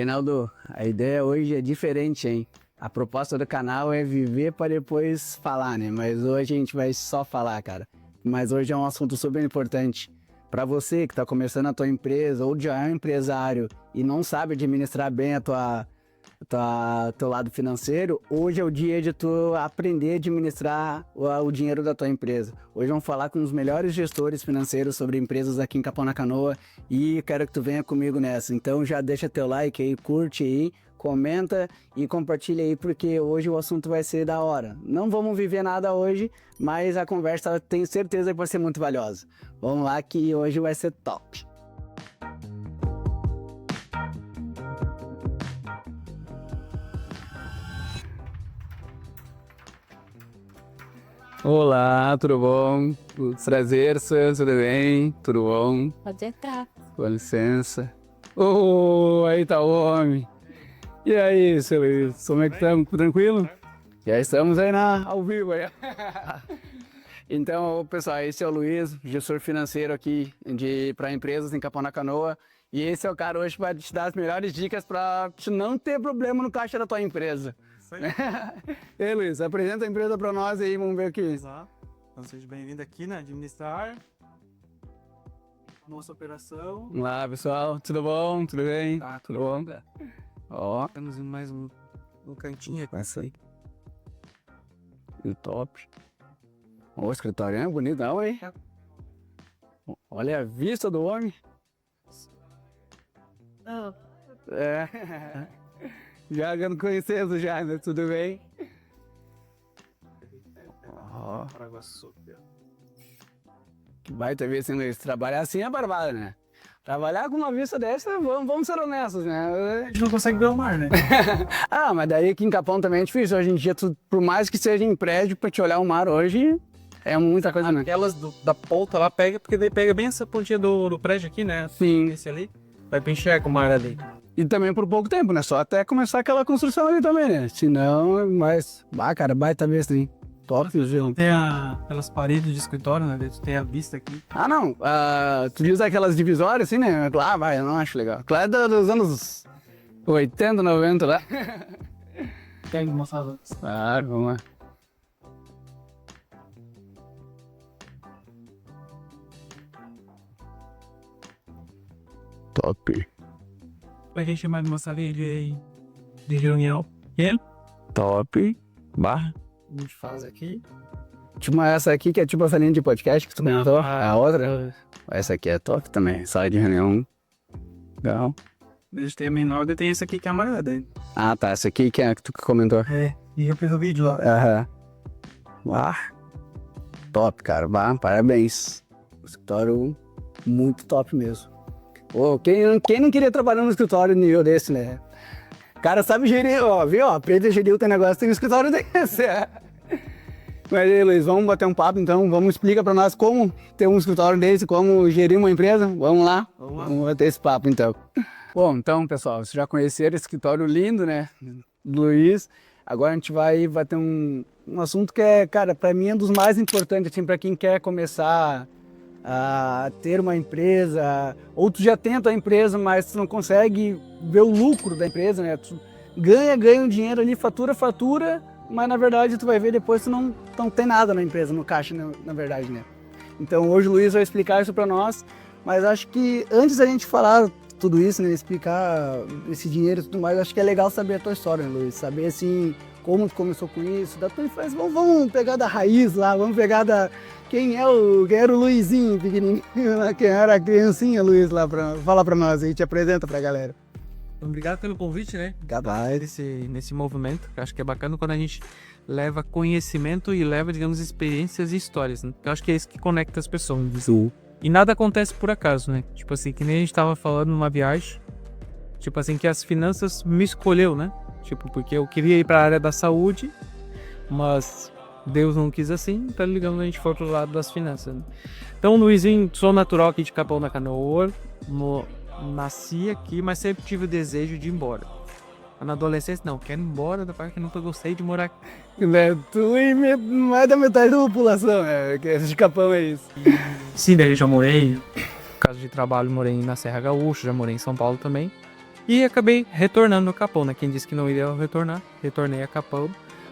Reinaldo, a ideia hoje é diferente, hein? A proposta do canal é viver para depois falar, né? Mas hoje a gente vai só falar, cara. Mas hoje é um assunto super importante. Para você que está começando a tua empresa ou já é um empresário e não sabe administrar bem teu lado financeiro, hoje é o dia de tu aprender a administrar o dinheiro da tua empresa. Hoje vamos falar com os melhores gestores financeiros sobre empresas aqui em Capão da Canoa e quero que tu venha comigo nessa. Então já deixa teu like aí, curte aí, comenta e compartilha aí, porque hoje o assunto vai ser da hora. Não vamos viver nada hoje, mas a conversa tenho certeza que vai ser muito valiosa. Vamos lá que hoje vai ser top. Olá, tudo bom? Prazer, tudo bem? Tudo bom? Pode entrar. Com licença. Oh, aí tá o homem. E aí, seu Luiz, como é que estamos? Tranquilo? Já estamos aí ao vivo aí. Então, pessoal, esse é o Luiz, gestor financeiro aqui para empresas em Capão da Canoa. E esse é o cara hoje que vai te dar as melhores dicas para não ter problema no caixa da tua empresa. E aí, Luiz, apresenta a empresa para nós aí, vamos ver aqui. Exato. Então seja bem-vindo aqui, né? Administrar nossa operação. Olá, pessoal, tudo bom? Tudo bem? Tá, Tudo bom? Ó, Estamos em mais um cantinho aqui. essa aí. E top. Ó, o escritório é bonitão, hein? Olha a vista do homem. Oh, É. Já ganhando conhecendo já, né? Tudo bem? Ó, Paraguaçu. que baita vista, hein, Luiz? Trabalhar assim é barbada, né? Trabalhar com uma vista dessa, vamos ser honestos, A né? gente não consegue ver o mar, né? Ah, mas daí aqui em Capão também é difícil. Hoje em dia, por mais que seja em prédio, pra te olhar o mar hoje, é muita coisa, né? Aquelas da ponta lá pega, porque daí pega bem essa pontinha do prédio aqui, né? Sim. Esse ali. Vai pra enxergar o mar ali. E também por pouco tempo, né? Só até começar aquela construção ali também, né? Senão, mas... Ah, cara, baita vista, hein? Top, viu? Tem aquelas paredes de escritório, né? Tu tem a vista aqui. Ah, não. Tu diz aquelas divisórias, assim, né? Claro, vai, eu não acho legal. Claro, é dos anos 80, 90 lá. Quer mostrar? Claro, vamos lá. Top. Pra gente chamar de uma salinha de reunião. Top. Barra. A gente faz aqui. Tipo essa aqui, que é tipo essa linha de podcast que tu comentou. Ah. A outra, essa aqui é top também. Sala de reunião. Legal. A gente tem a menor, daí tem esse aqui que é a maior. Daí. Ah, tá. Essa aqui que é a que tu comentou. É, e eu fiz o vídeo lá. Aham. Ah, top, cara. Bah, parabéns. Escritório muito top mesmo. Pô, quem não queria trabalhar no escritório nível desse, né? O cara sabe gerir, ó, viu? Ó, aprende a gerir o teu negócio, tem um escritório desse. Mas aí, Luiz, vamos bater um papo então. Vamos explicar pra nós como ter um escritório desse, como gerir uma empresa. Vamos lá? Vamos bater esse papo então. Bom, então, pessoal, vocês já conheceram esse escritório lindo, né? Do Luiz. Agora a gente vai ter um assunto que é, cara, pra mim é um dos mais importantes, assim, pra quem quer começar a ter uma empresa, ou tu já tem a tua empresa, mas tu não consegue ver o lucro da empresa, né? Tu ganha um dinheiro ali, fatura, mas na verdade tu vai ver depois tu não tem nada na empresa, no caixa, na verdade, né? Então hoje o Luiz vai explicar isso para nós, mas acho que antes da gente falar tudo isso, né, explicar esse dinheiro e tudo mais, acho que é legal saber a tua história, né, Luiz? Saber assim, como tu começou com isso, da tua infância. Vamos pegar da raiz lá, vamos pegar da... Quem era o Luizinho pequenininho, quem era a criancinha Luiz lá, fala pra nós aí, te apresenta pra galera. Obrigado pelo convite, né? Capaz. Nesse movimento. Eu acho que é bacana quando a gente leva conhecimento e leva, digamos, experiências e histórias, né? Eu acho que é isso que conecta as pessoas. Sim. E nada acontece por acaso, né? Tipo assim, que nem a gente tava falando numa viagem. Tipo assim, que as finanças me escolheu, né? Tipo, porque eu queria ir pra área da saúde, mas Deus não quis assim, então ligamos a gente foi pro lado das finanças, né? Então, Luizinho, sou natural aqui de Capão da Canoa, nasci aqui, mas sempre tive o desejo de ir embora. Na adolescência, não, quero ir embora da parte que eu nunca gostei de morar aqui. Né, tu e mais da metade da população, né? Que esse de Capão é isso. Sim, daí eu já morei, por causa de trabalho, morei na Serra Gaúcha, já morei em São Paulo também. E acabei retornando a Capão, né? Quem disse que não iria retornar, retornei a Capão.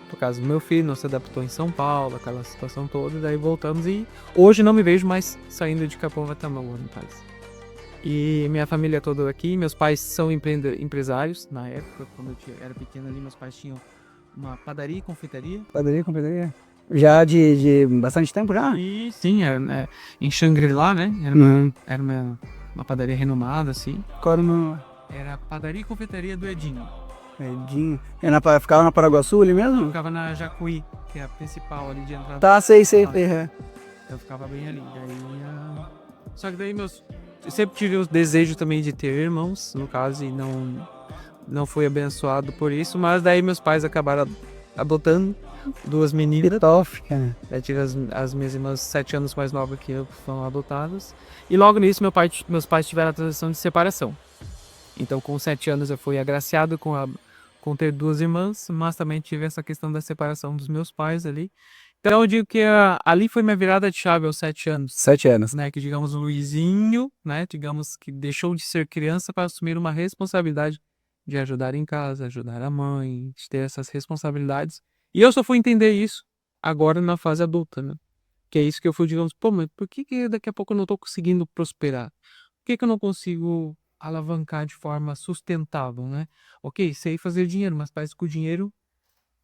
Por causa do meu filho, não se adaptou em São Paulo, aquela situação toda, daí voltamos e hoje não me vejo mais saindo de Capoava-Tamanduá, no caso. E minha família toda aqui, meus pais são empresários, na época, quando eu era pequeno ali, meus pais tinham uma padaria e confeitaria. Padaria, confeitaria. Já de bastante tempo já? E sim, em Xangri-Lá, né? Era uma padaria renomada, assim. Qual era o meu... Era a padaria e confeitaria do Edinho. Edinho. Ficava na Paraguaçu ali Eu mesmo? ficava na Jacuí, que é a principal ali de entrada. Tá, sei. Eu ficava bem ali. Só que daí eu sempre tive o desejo também de ter irmãos, no caso, e não fui abençoado por isso, mas daí meus pais acabaram adotando 2 meninas. Top, cara. Eu tive as minhas irmãs 7 anos mais novas que eu, foram adotadas. E logo nisso meus pais tiveram a transição de separação. Então com 7 anos eu fui agraciado com ter 2 irmãs, mas também tive essa questão da separação dos meus pais ali. Então eu digo que ali foi minha virada de chave aos 7 anos. 7 anos. Né, que digamos o Luizinho, né, digamos que deixou de ser criança para assumir uma responsabilidade de ajudar em casa, ajudar a mãe, de ter essas responsabilidades. E eu só fui entender isso agora na fase adulta, né? Que é isso que eu fui, digamos, pô, mas por que daqui a pouco eu não tô conseguindo prosperar? Por que eu não consigo alavancar de forma sustentável, né? Ok, sei fazer dinheiro, mas parece que o dinheiro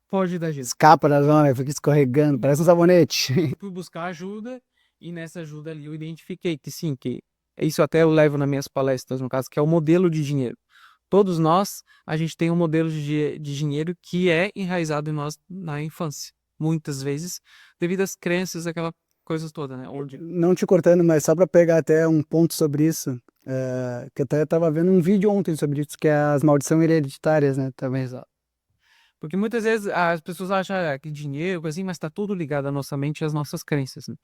foge da gente. Escapa da zona, fica escorregando, parece um sabonete. Fui buscar ajuda e nessa ajuda ali eu identifiquei que sim, que isso até eu levo nas minhas palestras, no caso, que é o modelo de dinheiro. Todos nós, a gente tem um modelo de dinheiro que é enraizado em nós na infância. Muitas vezes, devido às crenças, aquela coisa toda, né? Onde... Não te cortando, mas só para pegar até um ponto sobre isso, que eu até estava vendo um vídeo ontem sobre isso, que é as maldições hereditárias, né? Também. Exato. Porque muitas vezes as pessoas acham que dinheiro, coisa assim, mas está tudo ligado à nossa mente e às nossas crenças, né?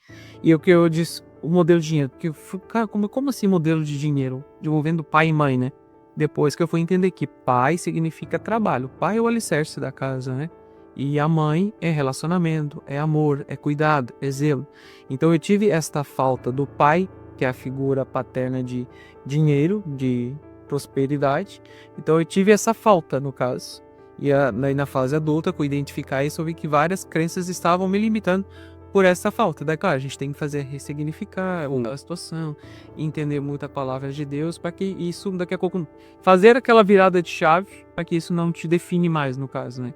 E o que eu disse, o modelo de dinheiro, porque, cara, como assim modelo de dinheiro? Envolvendo pai e mãe, né? Depois que eu fui entender que pai significa trabalho, pai é o alicerce da casa, né? E a mãe é relacionamento, é amor, é cuidado, é zelo. Então eu tive esta falta do pai, que é a figura paterna de dinheiro, de prosperidade. Então eu tive essa falta, no caso. E na fase adulta, com identificar isso, eu vi que várias crenças estavam me limitando por essa falta. Daí, claro, a gente tem que ressignificar a situação, entender muito a palavra de Deus, para que isso, daqui a pouco, fazer aquela virada de chave, para que isso não te define mais, no caso, né?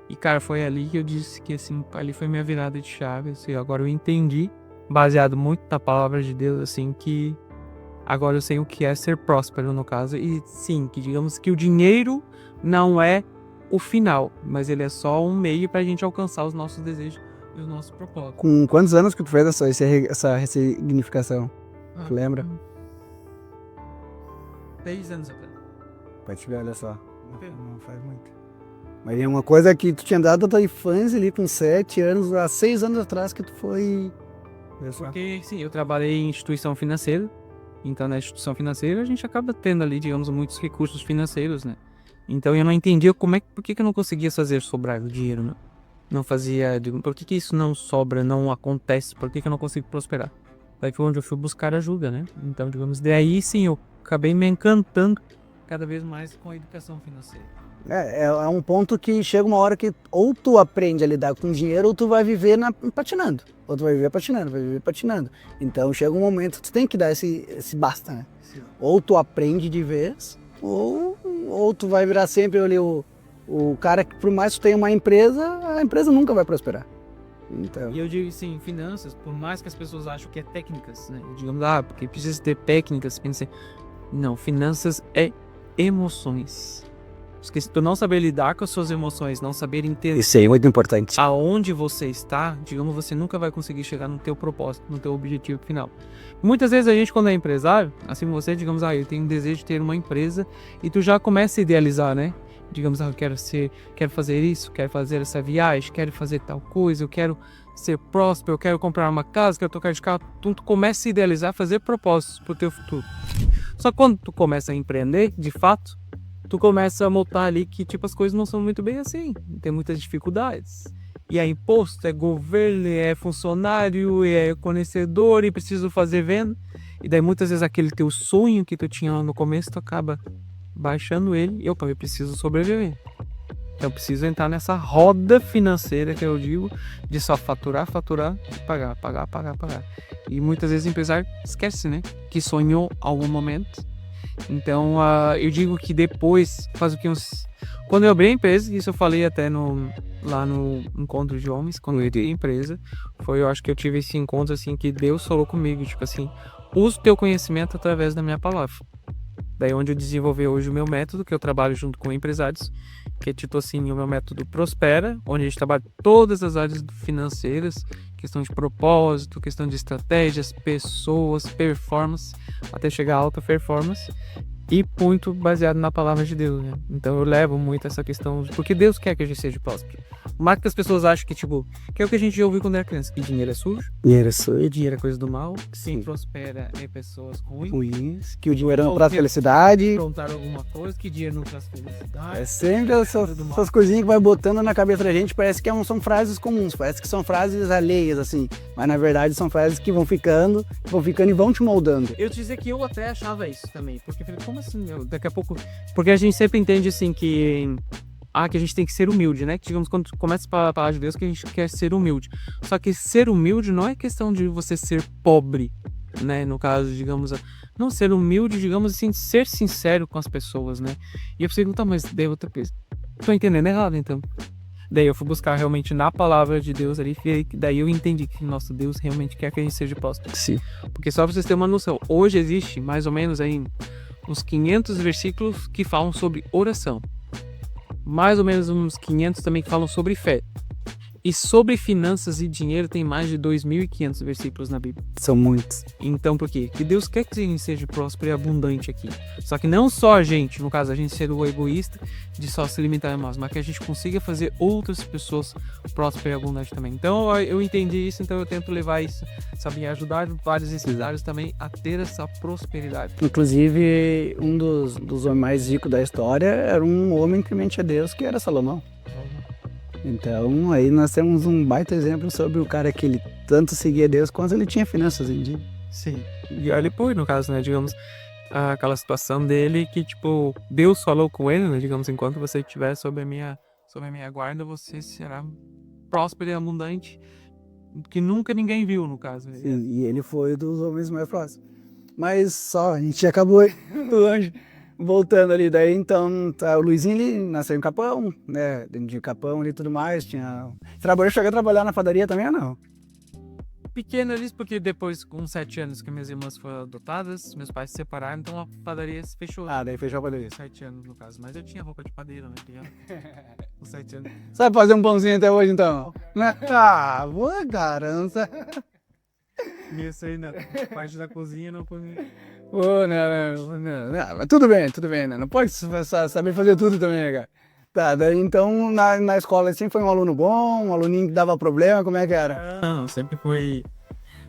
E, cara, foi ali que eu disse que, assim, ali foi minha virada de chave, assim, agora eu entendi, baseado muito na palavra de Deus, assim, que agora eu sei o que é ser próspero, no caso, e sim, que digamos que o dinheiro não é o final, mas ele é só um meio pra gente alcançar os nossos desejos e os nossos propósitos. Com quantos anos que tu fez essa ressignificação? Tu lembra? 10 anos atrás. Pode te ver, olha só. Não faz muito. Mas é uma coisa que tu tinha dado da tua infância ali com 7 anos, há 6 anos atrás que tu foi... Porque, sim, eu trabalhei em instituição financeira, então na instituição financeira a gente acaba tendo ali, digamos, muitos recursos financeiros, né? Então eu não entendia por que eu não conseguia fazer sobrar o dinheiro, né? Não fazia, por que isso não sobra, não acontece, por que eu não consigo prosperar? Daí foi onde eu fui buscar ajuda, né? Então, digamos, daí sim, eu acabei me encantando cada vez mais com a educação financeira. É um ponto que chega uma hora que ou tu aprende a lidar com dinheiro ou tu vai viver patinando. Ou tu vai viver patinando. Então chega um momento que tu tem que dar esse basta, né? Sim. Ou tu aprende de vez, ou tu vai virar sempre ali o cara que por mais que tu tenha uma empresa, a empresa nunca vai prosperar. Então... E eu digo assim, finanças, por mais que as pessoas acham que é técnicas, né? Digamos, porque precisa ter técnicas, não, finanças é emoções. Porque se tu não saber lidar com as suas emoções, não saber entender... Isso aí é muito importante. Aonde você está, digamos, você nunca vai conseguir chegar no teu propósito, no teu objetivo final. Muitas vezes a gente, quando é empresário, assim você, digamos, eu tenho um desejo de ter uma empresa, e tu já começa a idealizar, né? Digamos, eu quero fazer isso, quero fazer essa viagem, quero fazer tal coisa, eu quero ser próspero, eu quero comprar uma casa, quero tocar de carro. Tu começa a idealizar, fazer propósitos pro teu futuro. Só que quando tu começa a empreender, de fato, tu começa a notar ali que tipo as coisas não são muito bem assim, tem muitas dificuldades. E é imposto, é governo, é funcionário, é fornecedor e preciso fazer venda. E daí muitas vezes aquele teu sonho que tu tinha lá no começo, tu acaba baixando ele, e eu preciso sobreviver. Então eu preciso entrar nessa roda financeira que eu digo, de só faturar, e pagar. E muitas vezes o empresário esquece, né? Que sonhou algum momento. Então eu digo que depois, faz o que quando eu abri a empresa, isso eu falei até lá no encontro de homens, quando eu abri a empresa, eu acho que eu tive esse encontro assim, que Deus falou comigo, tipo assim, usa o teu conhecimento através da minha palavra. Daí onde eu desenvolvi hoje o meu método, que eu trabalho junto com empresários, que é tipo assim, o meu método Prospera, onde a gente trabalha todas as áreas financeiras, questão de propósito, questão de estratégias, pessoas, performance, até chegar a alta performance, e muito baseado na palavra de Deus, né? Então eu levo muito essa questão, porque Deus quer que a gente seja próspero. Mas que as pessoas acham que, tipo, que é o que a gente já ouviu quando era criança, que dinheiro é sujo, Dinheiro é sujo. e dinheiro é coisa do mal, Sim. quem prospera é pessoas ruins, Ruins, que o dinheiro não traz felicidade. aprontaram alguma coisa, que dinheiro não traz felicidade. É sempre essas coisinhas que vai botando na cabeça da gente, parece que são frases comuns, parece que são frases alheias, assim, mas na verdade são frases que vão ficando e vão te moldando. Eu te dizer que eu até achava isso também, porque eu falei, como assim, daqui a pouco... Porque a gente sempre entende, assim, que a gente tem que ser humilde, né? Que, digamos, quando começa a falar de Deus, que a gente quer ser humilde. Só que ser humilde não é questão de você ser pobre, né? No caso, digamos, não ser humilde, digamos assim, ser sincero com as pessoas, né? E eu pensei, tá, mas daí outra coisa. Tô entendendo errado, então. Daí eu fui buscar realmente na palavra de Deus ali, e daí eu entendi que nosso Deus realmente quer que a gente seja próspero. Sim. Porque só pra vocês terem uma noção, hoje existe mais ou menos aí uns 500 versículos que falam sobre oração. Mais ou menos uns 500 também que falam sobre fé. E sobre finanças e dinheiro tem mais de 2.500 versículos na Bíblia. São muitos. Então por quê? Que Deus quer que a gente seja próspero e abundante aqui. Só que não só a gente, no caso a gente ser o egoísta de só se limitar a nós, mas que a gente consiga fazer outras pessoas prósperas e abundantes também. Então eu entendi isso, então eu tento levar isso, sabe, ajudar vários empresários também a ter essa prosperidade. Inclusive, um dos homens mais ricos da história era um homem temente a Deus, que era Salomão. Então, aí nós temos um baita exemplo sobre o cara que ele tanto seguia Deus quanto ele tinha finanças em dia. Sim. E olha depois, no caso, né, digamos, aquela situação dele que, tipo, Deus falou com ele, né, digamos, enquanto você estiver sob a minha guarda, você será próspero e abundante, que nunca ninguém viu, no caso. Sim, e ele foi dos homens mais próximos. Mas só, a gente acabou indo longe. Voltando ali, daí então, o Luizinho ele nasceu em Capão, né, dentro de Capão e tudo mais, chegou a trabalhar na padaria também ou não? Pequeno ali, porque depois, com 7 anos que minhas irmãs foram adotadas, meus pais se separaram, então a padaria se fechou. Ah, daí fechou a padaria. 7 anos, no caso, mas eu tinha roupa de padeiro, né, com 7 anos. Sabe fazer um pãozinho até hoje, então? Ah, boa garança. Isso aí, né, parte da cozinha não foi... Pô, não, mas tudo bem, né? Não pode saber fazer tudo também, cara. Tá, daí então na escola assim foi um aluno bom, um aluninho que dava problema, como é que era? Não, sempre foi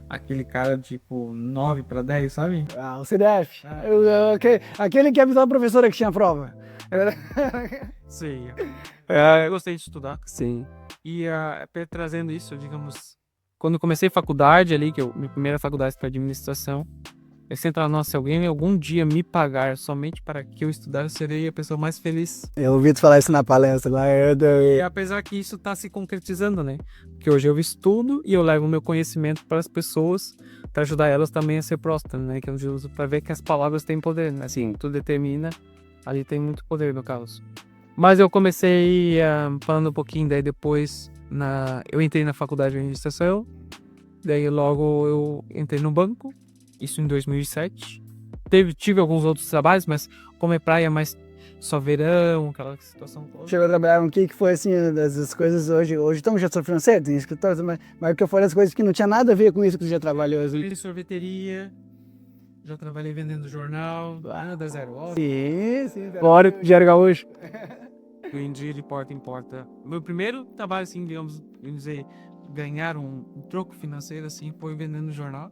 aquele cara tipo 9 para 10, sabe? Ah, o CDF. Aquele que avisava a professora que tinha prova. Sim. Eu gostei de estudar. Sim. E trazendo isso, digamos, quando eu comecei faculdade ali, minha primeira faculdade foi administração, eu sempre falava, nossa, se alguém algum dia me pagar somente para que eu estudar, eu serei a pessoa mais feliz. Eu ouvi tu falar isso na palestra lá. E apesar que isso está se concretizando, né? Porque hoje eu estudo e eu levo o meu conhecimento para as pessoas, para ajudar elas também a ser prósperas, né? Que eu uso para ver que as palavras têm poder, né? Assim, tudo determina, ali tem muito poder no caso. Mas eu comecei falando um pouquinho, daí depois eu entrei na faculdade de administração, daí logo eu entrei no banco, isso em 2007. Tive alguns outros trabalhos, mas como é praia, mais só verão, aquela situação toda. Chegou a trabalhar com o que foi assim, das coisas hoje estamos já gestor financeiro, tem escritório, mas o que foram as coisas que não tinha nada a ver com isso que tu já trabalhou. Fiz sorveteria, já trabalhei vendendo jornal, da Zero Hora. Sim. Fora o Diário Gaúcho. Vendi de porta em porta. Meu primeiro trabalho, assim, digamos, dizer, ganhar um troco financeiro, assim, foi vendendo jornal.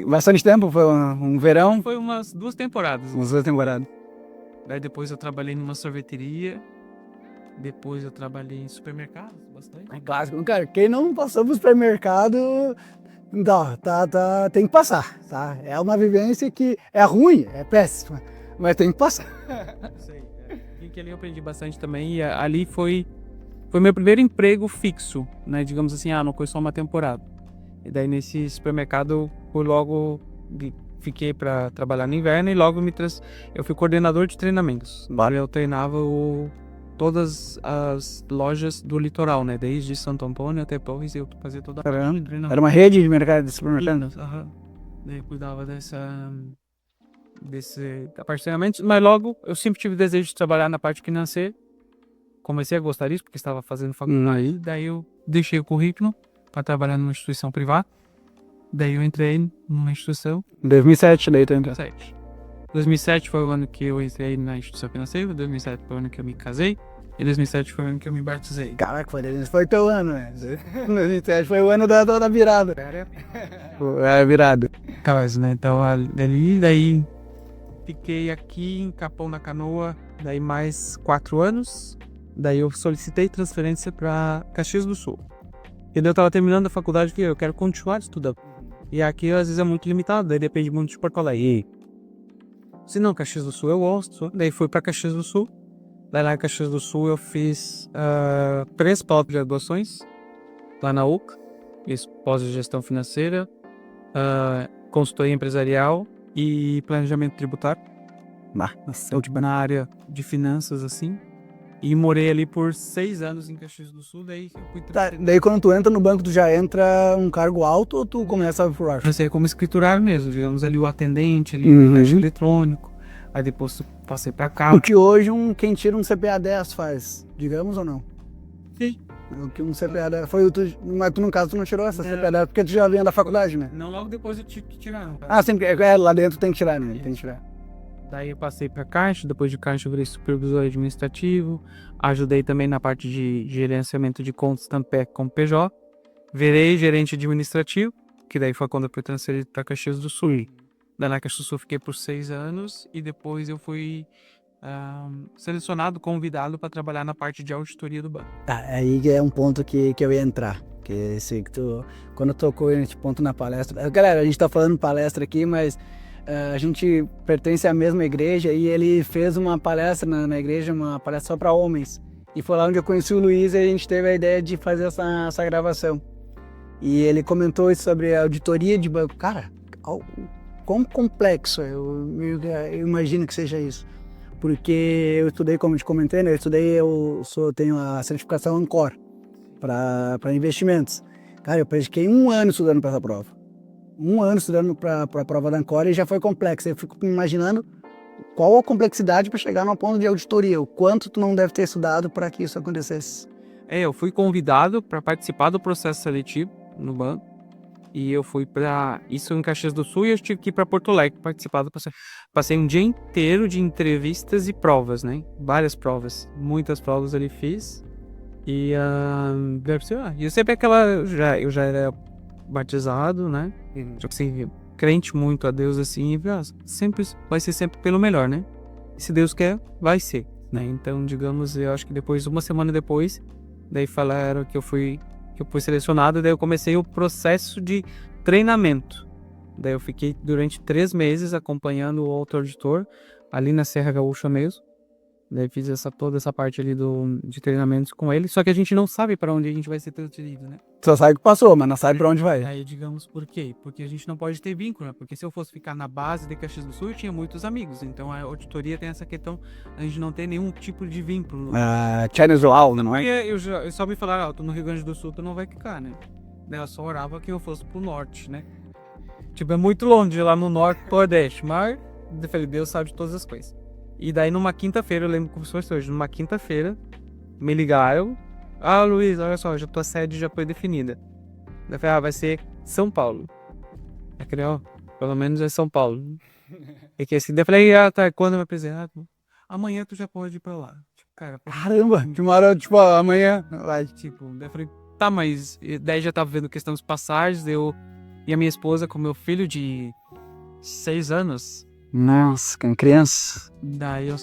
Bastante tempo, foi um verão? Foi umas 2 temporadas. Umas 2 temporadas. Daí depois eu trabalhei numa sorveteria. Depois eu trabalhei em supermercados, bastante. É clássico. Cara, quem não passou pro supermercado, tem que passar, tá? É uma vivência que é ruim, é péssima. Mas tem que passar. Isso aí. E que ali eu aprendi bastante também. E ali foi meu primeiro emprego fixo, né? Digamos assim, não foi só uma temporada. E daí nesse supermercado fiquei para trabalhar no inverno e logo eu fui coordenador de treinamentos. Eu treinava todas as lojas do litoral, né? Desde Santo Antônio até Torres, eu fazia toda a parte de treinamento. Era uma rede de mercado de supermercado? Daí eu cuidava desse da parte de treinamentos, mas logo eu sempre tive desejo de trabalhar na parte financeira. Comecei a gostar disso porque estava fazendo faculdade. Daí eu deixei o currículo para trabalhar numa instituição privada. Daí eu entrei numa instituição. 2007, daí tu entrou. 2007 foi o ano que eu entrei na instituição financeira. 2007 foi o ano que eu me casei. E 2007 foi o ano que eu me batizei. Caraca, foi teu ano, né? 2007 foi o ano da virada. É, virada. Né? Então, daí fiquei aqui em Capão da Canoa, daí mais 4 anos. Daí eu solicitei transferência para Caxias do Sul. E daí eu tava terminando a faculdade que eu quero continuar estudando. E aqui às vezes é muito limitado, daí depende muito de Porto Alegre. Se não, Caxias do Sul eu gosto. Daí fui para Caxias do Sul. Daí lá em Caxias do Sul eu fiz 3 pós-graduações lá na UCA. Fiz pós-gestão financeira, consultoria empresarial e planejamento tributário. Na área de finanças, assim. E morei ali por 6 anos em Caxias do Sul, daí eu fui... Daí quando tu entra no banco, tu já entra um cargo alto ou tu começa por baixo? Comecei como escriturário mesmo, digamos ali o atendente, ali o caixa eletrônico. Aí depois passei pra cá. O que hoje quem tira um CPA 10 faz, digamos ou não? Sim. O que um CPA 10 foi mas tu no caso tu não tirou essa CPA 10 porque tu já vinha da faculdade, né? Não, logo depois eu tive que tirar. Sempre, lá dentro tem que tirar, né? Tem que tirar. Daí eu passei para Caixa, depois de Caixa eu virei supervisor administrativo, ajudei também na parte de gerenciamento de contas, tanto PEC como PJ, virei gerente administrativo, que daí foi quando eu fui transferido para Caxias do Sul. Daí na Caxias do Sul fiquei por 6 anos e depois eu fui selecionado, convidado para trabalhar na parte de auditoria do banco. Aí é um ponto que eu ia entrar, que quando tocou esse ponto na palestra, galera, a gente tá falando palestra aqui, mas a gente pertence à mesma igreja e ele fez uma palestra na igreja, uma palestra só para homens. E foi lá onde eu conheci o Luiz e a gente teve a ideia de fazer essa gravação. E ele comentou isso sobre a auditoria de banco. Cara, quão complexo eu imagino que seja isso. Porque eu estudei, como eu te comentei, né? Tenho a certificação Ancor para investimentos. Cara, eu pratiquei 1 ano estudando para essa prova. 1 ano estudando para a prova da Ancor e já foi complexa. Eu fico imaginando qual a complexidade para chegar no ponto de auditoria, o quanto tu não deve ter estudado para que isso acontecesse. Eu fui convidado para participar do processo seletivo no banco e eu fui para isso em Caxias do Sul e eu tive que ir para Porto Alegre participar do processo. Passei um dia inteiro de entrevistas e provas, né? Várias provas, muitas provas ali fiz e eu sempre eu já era batizado, né? Tipo assim, crente muito a Deus assim, sempre vai ser sempre pelo melhor, né? E se Deus quer, vai ser, né? Então, digamos, eu acho que depois, 1 semana depois, daí falaram que eu fui selecionado, daí eu comecei o processo de treinamento. Daí eu fiquei durante 3 meses acompanhando o auditor ali na Serra Gaúcha mesmo. Daí fiz toda essa parte ali de treinamentos com ele, só que a gente não sabe para onde a gente vai ser transferido, né? Só sabe que passou, mas não sabe para onde vai. Aí, digamos, por quê? Porque a gente não pode ter vínculo, né? Porque se eu fosse ficar na base de Caxias do Sul, eu tinha muitos amigos. Então a auditoria tem essa questão, a gente não tem nenhum tipo de vínculo. Chinese Wall, não é? Eu só me falaram, tu no Rio Grande do Sul, tu não vai ficar, né? Daí eu só orava que eu fosse pro norte, né? Tipo, é muito longe lá no norte, Nordeste, mas eu falei, Deus sabe de todas as coisas. E daí numa quinta-feira, eu lembro como se fosse hoje, numa quinta-feira, me ligaram, Luiz, olha só, já tua sede já foi definida. Daí eu falei, vai ser São Paulo. Eu falei, pelo menos é São Paulo. E que assim, daí eu falei, tá, quando eu me apresento? Amanhã tu já pode ir pra lá. Tipo, cara, caramba, de uma hora, tipo, amanhã. Vai, tipo, daí eu falei, tá, mas daí já tava vendo questão dos passagens, eu e a minha esposa com meu filho de 6 anos. Nossa, com criança. Daí eu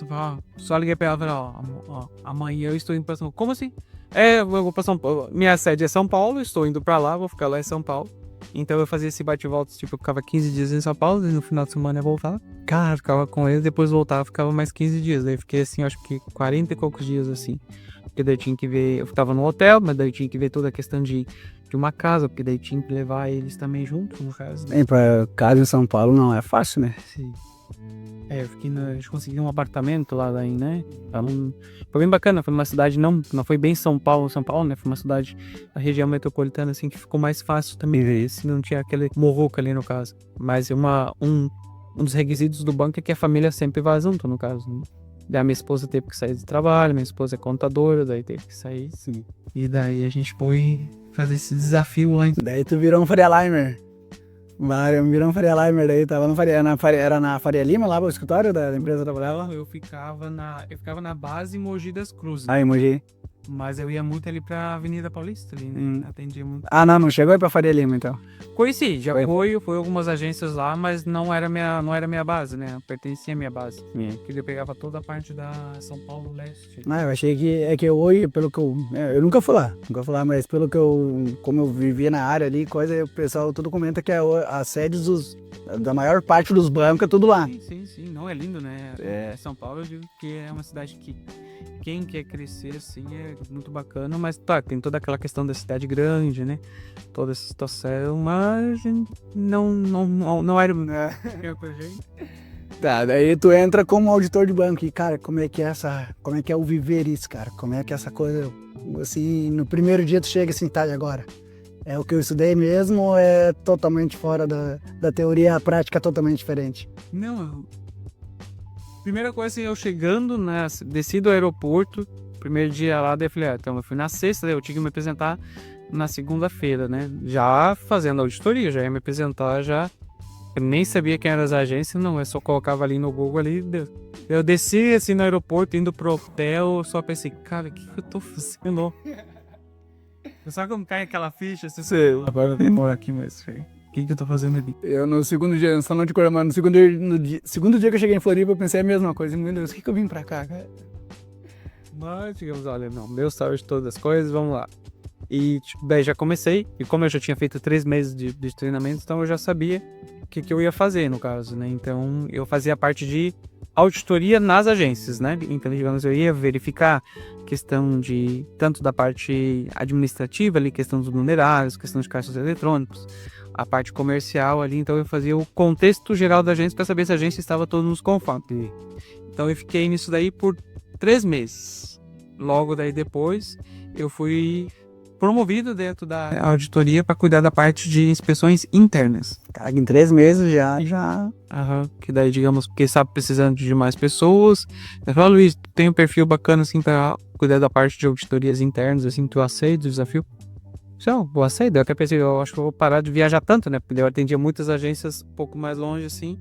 só liguei pra ela e falei, amanhã eu estou indo pra São Paulo. Como assim? Eu vou pra São Paulo. Minha sede é São Paulo, estou indo pra lá, vou ficar lá em São Paulo. Então eu fazia esse bate-volta, tipo, eu ficava 15 dias em São Paulo, e no final de semana eu voltava. Cara, ficava com ele, depois voltava, ficava mais 15 dias. Daí fiquei assim, acho que 40 e poucos dias assim. Porque daí tinha que ver, eu tava no hotel, mas daí tinha que ver toda a questão de uma casa, porque daí tinha que levar eles também junto, no caso. Bem, pra casa em São Paulo não é fácil, né? Sim. Eu fiquei a gente conseguiu um apartamento lá daí, né? Então, foi bem bacana, foi uma cidade, não foi bem São Paulo, né? Foi uma cidade da região metropolitana, assim, que ficou mais fácil também ver, assim, não tinha aquele morroco ali no caso. Mas um dos requisitos do banco é que a família sempre vá junto, no caso, né? Daí a minha esposa teve que sair de trabalho, minha esposa é contadora, daí teve que sair. Sim. E daí a gente foi fazer esse desafio lá. Daí tu virou um Faria Limer. Virou um Faria Limer, daí tava no era na Faria Lima, lá o escritório da empresa que eu trabalhava. Eu ficava na base Mogi das Cruzes. Ah, em Mogi. Mas eu ia muito ali pra Avenida Paulista, ali, né? Atendia muito. Ah, não chegou aí pra Faria Lima, então. Conheci, já foi algumas agências lá, mas não era minha base, né? Pertencia à minha base. Que eu pegava toda a parte da São Paulo Leste. Ah, eu achei que hoje, pelo que eu nunca fui lá, mas pelo que como eu vivia na área ali, o pessoal tudo comenta que a sede da maior parte dos bancos é tudo lá. Sim, não, é lindo, né? São Paulo, eu digo que é uma cidade que quem quer crescer, assim, é muito bacana, mas tá, tem toda aquela questão da cidade grande, né? Toda essa situação, mas não era pra gente. Tá, daí tu entra como auditor de banco e, cara, como é que é o viver isso, cara? Como é que essa coisa, assim, no primeiro dia tu chega assim, tá, e agora? É o que eu estudei mesmo ou é totalmente fora da teoria, a prática é totalmente diferente? Não, primeira coisa, assim, eu chegando, né, desci do aeroporto, primeiro dia lá, daí eu falei, então eu fui na sexta, daí eu tinha que me apresentar na segunda-feira, né, já fazendo auditoria, já ia me apresentar, já, eu nem sabia quem eram as agências, não, eu só colocava ali no Google ali, eu desci, assim, no aeroporto, indo pro hotel, só pensei, cara, o que eu tô fazendo? Sabe como cai aquela ficha, assim, agora eu demoro aqui, mas, o que eu tô fazendo ali? Eu no segundo dia, só não te coro, mas no segundo dia que eu cheguei em Floripa, eu pensei a mesma coisa. Meu Deus, o que eu vim pra cá, cara? Mas, digamos, olha, não, meu salve de todas as coisas, vamos lá. E, tipo, daí já comecei, e como eu já tinha feito 3 meses de treinamento, então eu já sabia o que eu ia fazer, no caso, né? Então, eu fazia a parte de auditoria nas agências, né? Então, digamos, eu ia verificar questão de, tanto da parte administrativa ali, questão dos numerários, questão de caixas eletrônicos, a parte comercial ali, então eu fazia o contexto geral da agência para saber se a agência estava todos nos conformes. Então eu fiquei nisso daí por 3 meses. Logo daí depois eu fui promovido dentro da auditoria para cuidar da parte de inspeções internas. Cara, em 3 meses já. Que daí, digamos, porque sabe precisando de mais pessoas. Eu falo, Luiz, tu tem um perfil bacana assim para cuidar da parte de auditorias internas, assim, tu aceita o desafio? Então, vou aceitar, eu acho que eu vou parar de viajar tanto, né? Porque eu atendia muitas agências um pouco mais longe, assim.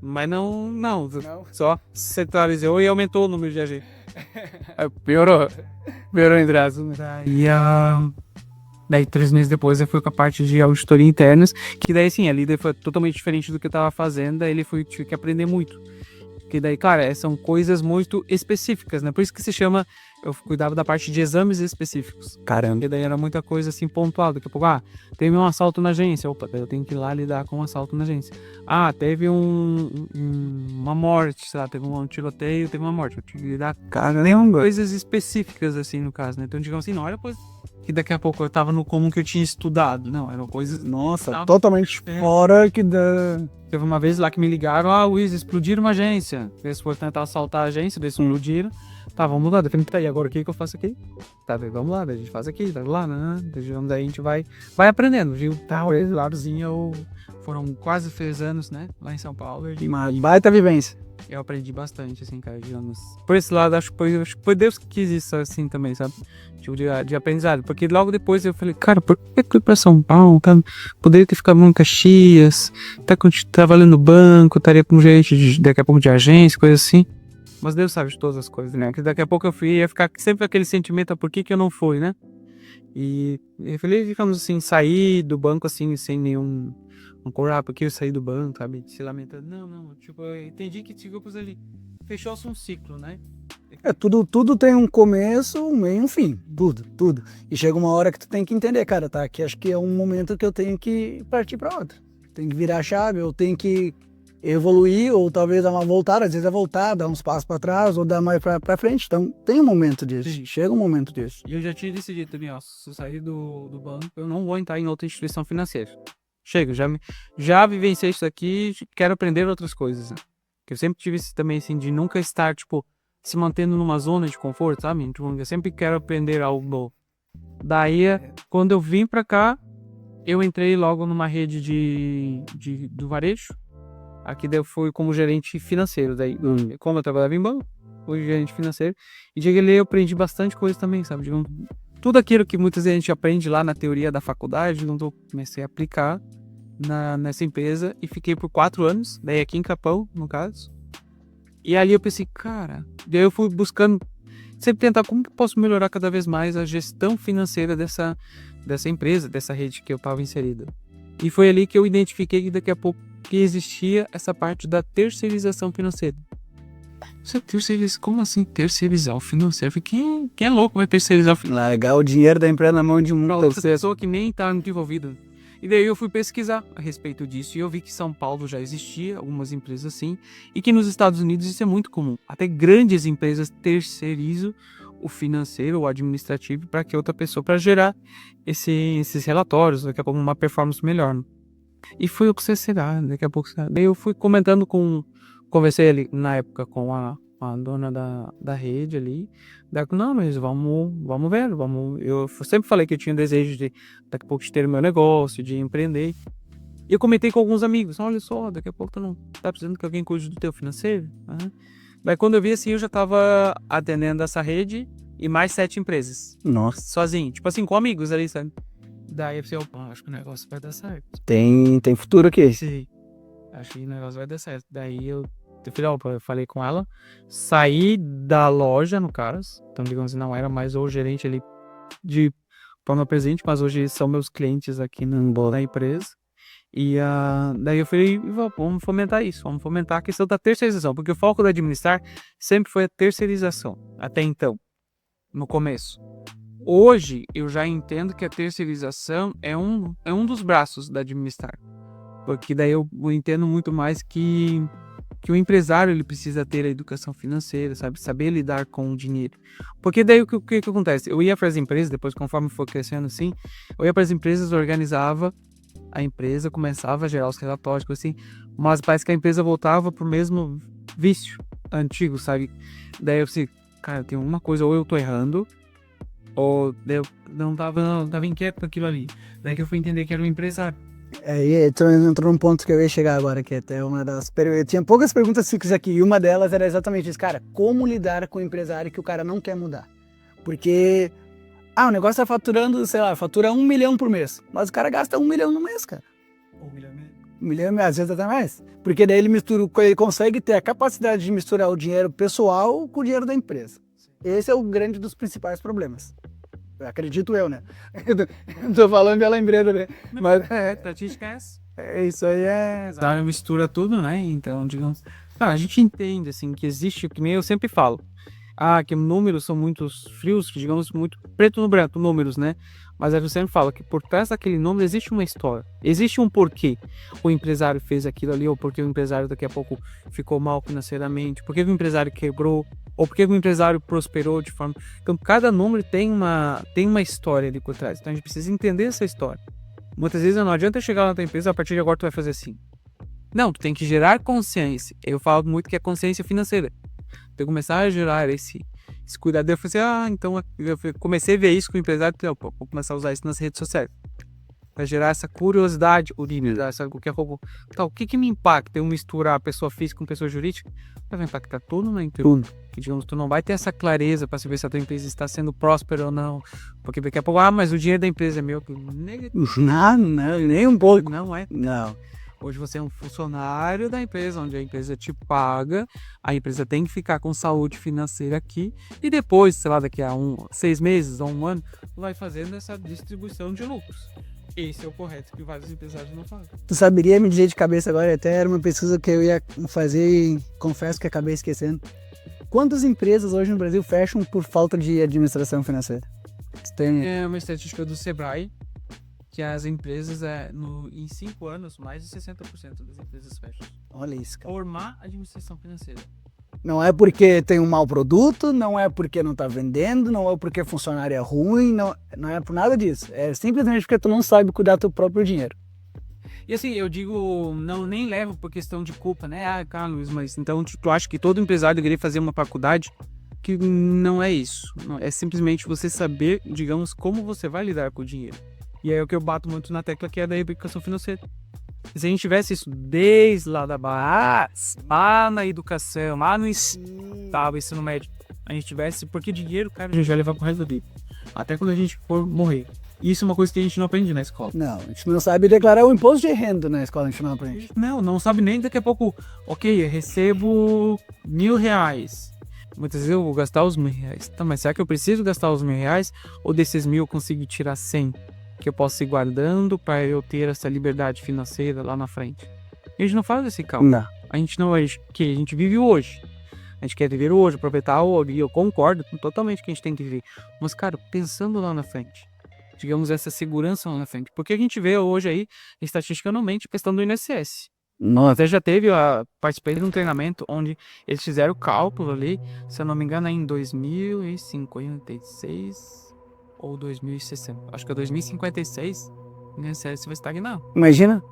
Mas não. Só centralizou e aumentou o número de agências. Piorou entre aspas. Daí 3 meses depois eu fui com a parte de auditoria internas, que daí sim, a líder foi totalmente diferente do que eu tava fazendo, daí tive que aprender muito. Porque daí, cara, são coisas muito específicas, né? Por isso que se chama, eu cuidava da parte de exames específicos. Caramba. Porque daí era muita coisa assim pontual. Daqui a pouco, teve um assalto na agência. Opa, daí eu tenho que ir lá lidar com um assalto na agência. Teve uma morte, sei lá, teve um tiroteio, teve uma morte. Eu tive que lidar com coisas específicas, assim, no caso, né? Então, digamos assim, não era coisa que daqui a pouco eu tava no comum que eu tinha estudado. Não, eram coisas... Nossa, totalmente fora que da... Teve uma vez lá que me ligaram, Luiz, explodiram uma agência. Eles foram tentar assaltar a agência, eles explodiram. Tá, vamos lá. Eu falei, tá, e agora o que eu faço aqui? Tá, vamos lá, daí a gente faz aqui, tá lá, né? Daí a gente vai aprendendo, viu? Tá, esse ladozinho, foram quase 3 anos, né? Lá em São Paulo. Uma baita vivência. Eu aprendi bastante, assim, cara, digamos. Por esse lado, acho que foi Deus que quis isso, assim, também, sabe? Tipo, de aprendizado. Porque logo depois eu falei, cara, por que eu fui pra São Paulo? Cara? Poderia ter ficado em Caxias, trabalhando no banco, estaria com gente, daqui a pouco, de agência, coisa assim. Mas Deus sabe de todas as coisas, né? Que daqui a pouco eu ia ficar sempre aquele sentimento, por que eu não fui, né? E eu falei, ficamos assim, sair do banco, assim, sem nenhum... porque eu saí do banco, sabe? Se lamentando. Não. Tipo, eu entendi que, tipo, ali, fechou-se um ciclo, né? Tudo tem um começo, um meio e um fim. Tudo. E chega uma hora que tu tem que entender, cara, tá? Que acho que é um momento que eu tenho que partir pra outra. Tem que virar a chave, eu tenho que evoluir, ou talvez dar uma voltada, às vezes é voltar, dar uns passos pra trás, ou dar mais pra frente. Então, tem um momento disso. Sim. Chega um momento disso. E eu já tinha decidido também, ó, se eu sair do banco, eu não vou entrar em outra instituição financeira. Chega, já vivenciei isso aqui, quero aprender outras coisas, né? Porque eu sempre tive isso também, assim, de nunca estar, tipo, se mantendo numa zona de conforto, sabe? Tipo, eu sempre quero aprender algo novo. Daí, quando eu vim pra cá, eu entrei logo numa rede do varejo. Aqui daí eu fui como gerente financeiro. Daí, como eu trabalhava em banco, fui gerente financeiro. E de ali eu aprendi bastante coisa também, sabe? Tudo aquilo que muitas vezes a gente aprende lá na teoria da faculdade, eu comecei a aplicar nessa empresa e fiquei por 4 anos, daí aqui em Capão, no caso. E ali eu pensei, cara, daí eu fui buscando, sempre tentar como que eu posso melhorar cada vez mais a gestão financeira dessa empresa, dessa rede que eu estava inserida. E foi ali que eu identifiquei que daqui a pouco que existia essa parte da terceirização financeira. Você terceiriza, como assim terceirizar o financeiro? Quem é louco vai terceirizar o financeiro? Largar o dinheiro da empresa na mão de uma Outra pessoa que nem está envolvida. E daí eu fui pesquisar a respeito disso e eu vi que São Paulo já existia algumas empresas assim e que nos Estados Unidos isso é muito comum. Até grandes empresas terceirizam o financeiro ou administrativo para que outra pessoa, para gerar esses relatórios, daqui a pouco uma performance melhor. Né? E foi o que você será, daqui a pouco. Daí eu fui comentando conversei ali na época com a dona da rede ali. Daí, não, mas vamos ver, eu sempre falei que eu tinha desejo de daqui a pouco de ter o meu negócio, de empreender. E eu comentei com alguns amigos, olha só, daqui a pouco tu não tá precisando que alguém cuide do teu financeiro? Daí quando eu vi assim, eu já tava atendendo essa rede e mais 7 empresas. Nossa. Sozinho, tipo assim, com amigos ali, sabe? Daí eu pensei, opa, acho que o negócio vai dar certo. Tem futuro aqui. Sim, acho que o negócio vai dar certo. Daí eu falei com ela, saí da loja, no caso, então digamos assim, não era mais o gerente ali de forma presente, mas hoje são meus clientes aqui na empresa. E daí eu falei, vamos fomentar isso, vamos fomentar a questão da terceirização, porque o foco da administrar sempre foi a terceirização, até então, no começo. Hoje eu já entendo que a terceirização é um dos braços da administrar, porque daí eu entendo muito mais que o empresário ele precisa ter a educação financeira, sabe? Saber lidar com o dinheiro. Porque daí o que acontece? Eu ia para as empresas, depois conforme for crescendo assim, eu ia para as empresas, organizava a empresa, começava a gerar os relatórios, assim, mas parece que a empresa voltava pro mesmo vício antigo, sabe? Daí eu pensei, cara, tem uma coisa, ou eu tô errando, ou eu não tava inquieto com aquilo ali. Daí que eu fui entender que era um empresário. Aí entrou num ponto que eu ia chegar agora, que até uma das eu tinha poucas perguntas fixas aqui, e uma delas era exatamente isso, cara, como lidar com o empresário que o cara não quer mudar? Porque, o negócio tá faturando, sei lá, fatura 1 milhão por mês, mas o cara gasta 1 milhão no mês, cara. 1 milhão mesmo? 1 milhão, às vezes até mais. Porque daí ele consegue ter a capacidade de misturar o dinheiro pessoal com o dinheiro da empresa. Esse é o grande dos principais problemas. Acredito eu, né? Tô falando pela empresa, né? Mas estatística é essa. Isso aí Tá, mistura tudo, né? Então, digamos... a gente entende, assim, que existe, que nem eu sempre falo, que números são muito frios, que digamos, muito preto no branco, números, né? Mas eu sempre falo que por trás daquele número existe uma história, existe um porquê o empresário fez aquilo ali, ou porque o empresário daqui a pouco ficou mal financeiramente, porque o empresário quebrou, ou porque o empresário prosperou de forma... Então, cada número tem uma história ali por trás, então a gente precisa entender essa história. Muitas vezes não adianta chegar na tua empresa, a partir de agora tu vai fazer assim. Não, tu tem que gerar consciência. Eu falo muito que é consciência financeira. Eu começar a gerar esse cuidado. Eu falei assim, então eu comecei a ver isso com o empresário, então, vou começar a usar isso nas redes sociais. Para gerar essa curiosidade, o que me impacta eu misturar pessoa física com pessoa jurídica? Vai impactar tudo na empresa. Que, digamos, tu não vai ter essa clareza para saber se a tua empresa está sendo próspera ou não. Porque daqui a pouco, mas o dinheiro da empresa é meu. Não, nem um pouco. Não é. Não. Hoje você é um funcionário da empresa, onde a empresa te paga, a empresa tem que ficar com saúde financeira aqui, e depois, sei lá, daqui a 6 meses ou 1 ano, vai fazendo essa distribuição de lucros. Esse é o correto que vários empresários não fazem. Tu saberia me dizer de cabeça agora, até era uma pesquisa que eu ia fazer e confesso que acabei esquecendo. quantas empresas hoje no Brasil fecham por falta de administração financeira? Tem... É uma estatística do Sebrae, que as empresas, em 5 anos, mais de 60% das empresas fecham. Olha isso, cara. Por má administração financeira. Não é porque tem um mau produto, não é porque não tá vendendo, não é porque funcionário é ruim, não é por nada disso. É simplesmente porque tu não sabe cuidar do teu próprio dinheiro. E assim, eu digo, nem levo por questão de culpa, né? Carlos, mas então tu acha que todo empresário deveria fazer uma faculdade? Que não é isso. É simplesmente você saber, digamos, como você vai lidar com o dinheiro. E aí é o que eu bato muito na tecla, que é da educação financeira. Se a gente tivesse isso desde lá da base, lá na educação, lá no ensino médio, a gente tivesse, porque dinheiro, cara, a gente vai levar pro resto da vida. Até quando a gente for morrer. Isso é uma coisa que a gente não aprende na escola. Não, a gente não sabe declarar o imposto de renda na escola, a gente não aprende. Não sabe nem daqui a pouco, ok, eu recebo R$1.000. Muitas vezes eu vou gastar os R$1.000. Tá, mas será que eu preciso gastar os R$1.000? Ou desses 1.000 eu consigo tirar 100? Que eu posso ir guardando para eu ter essa liberdade financeira lá na frente. A gente não faz esse cálculo. Não. A gente vive hoje. A gente quer viver hoje, aproveitar hoje. E eu concordo totalmente que a gente tem que viver. Mas, cara, pensando lá na frente. Digamos, essa segurança lá na frente. Porque a gente vê hoje aí, estatisticamente, questão do INSS. Nossa. Até já participei de um treinamento onde eles fizeram o cálculo ali, se eu não me engano, é em 2056 ou 2060. Acho que é 2056, o INSS vai estagnar. Imagina.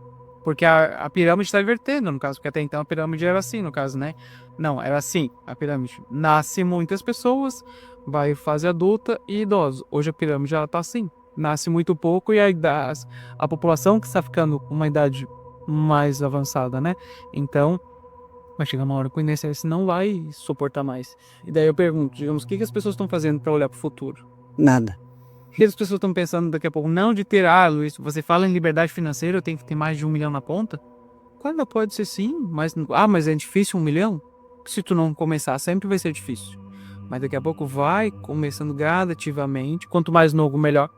Porque a pirâmide está invertendo, no caso, porque até então a pirâmide era assim, no caso, né? Não, era assim, a pirâmide. Nasce muitas pessoas, vai fase adulta e idosos. Hoje a pirâmide já está assim, nasce muito pouco e a população que está ficando com uma idade mais avançada, né? Então, vai chegar uma hora que o INSS não vai suportar mais. E daí eu pergunto, digamos, o que as pessoas estão fazendo para olhar para o futuro? Nada. O que as pessoas estão pensando daqui a pouco? Não de ter, Luiz, você fala em liberdade financeira, eu tenho que ter mais de 1 milhão na ponta? Claro, pode ser sim, mas é difícil 1 milhão? Se tu não começar, sempre vai ser difícil. Mas daqui a pouco vai começando gradativamente, quanto mais novo, melhor.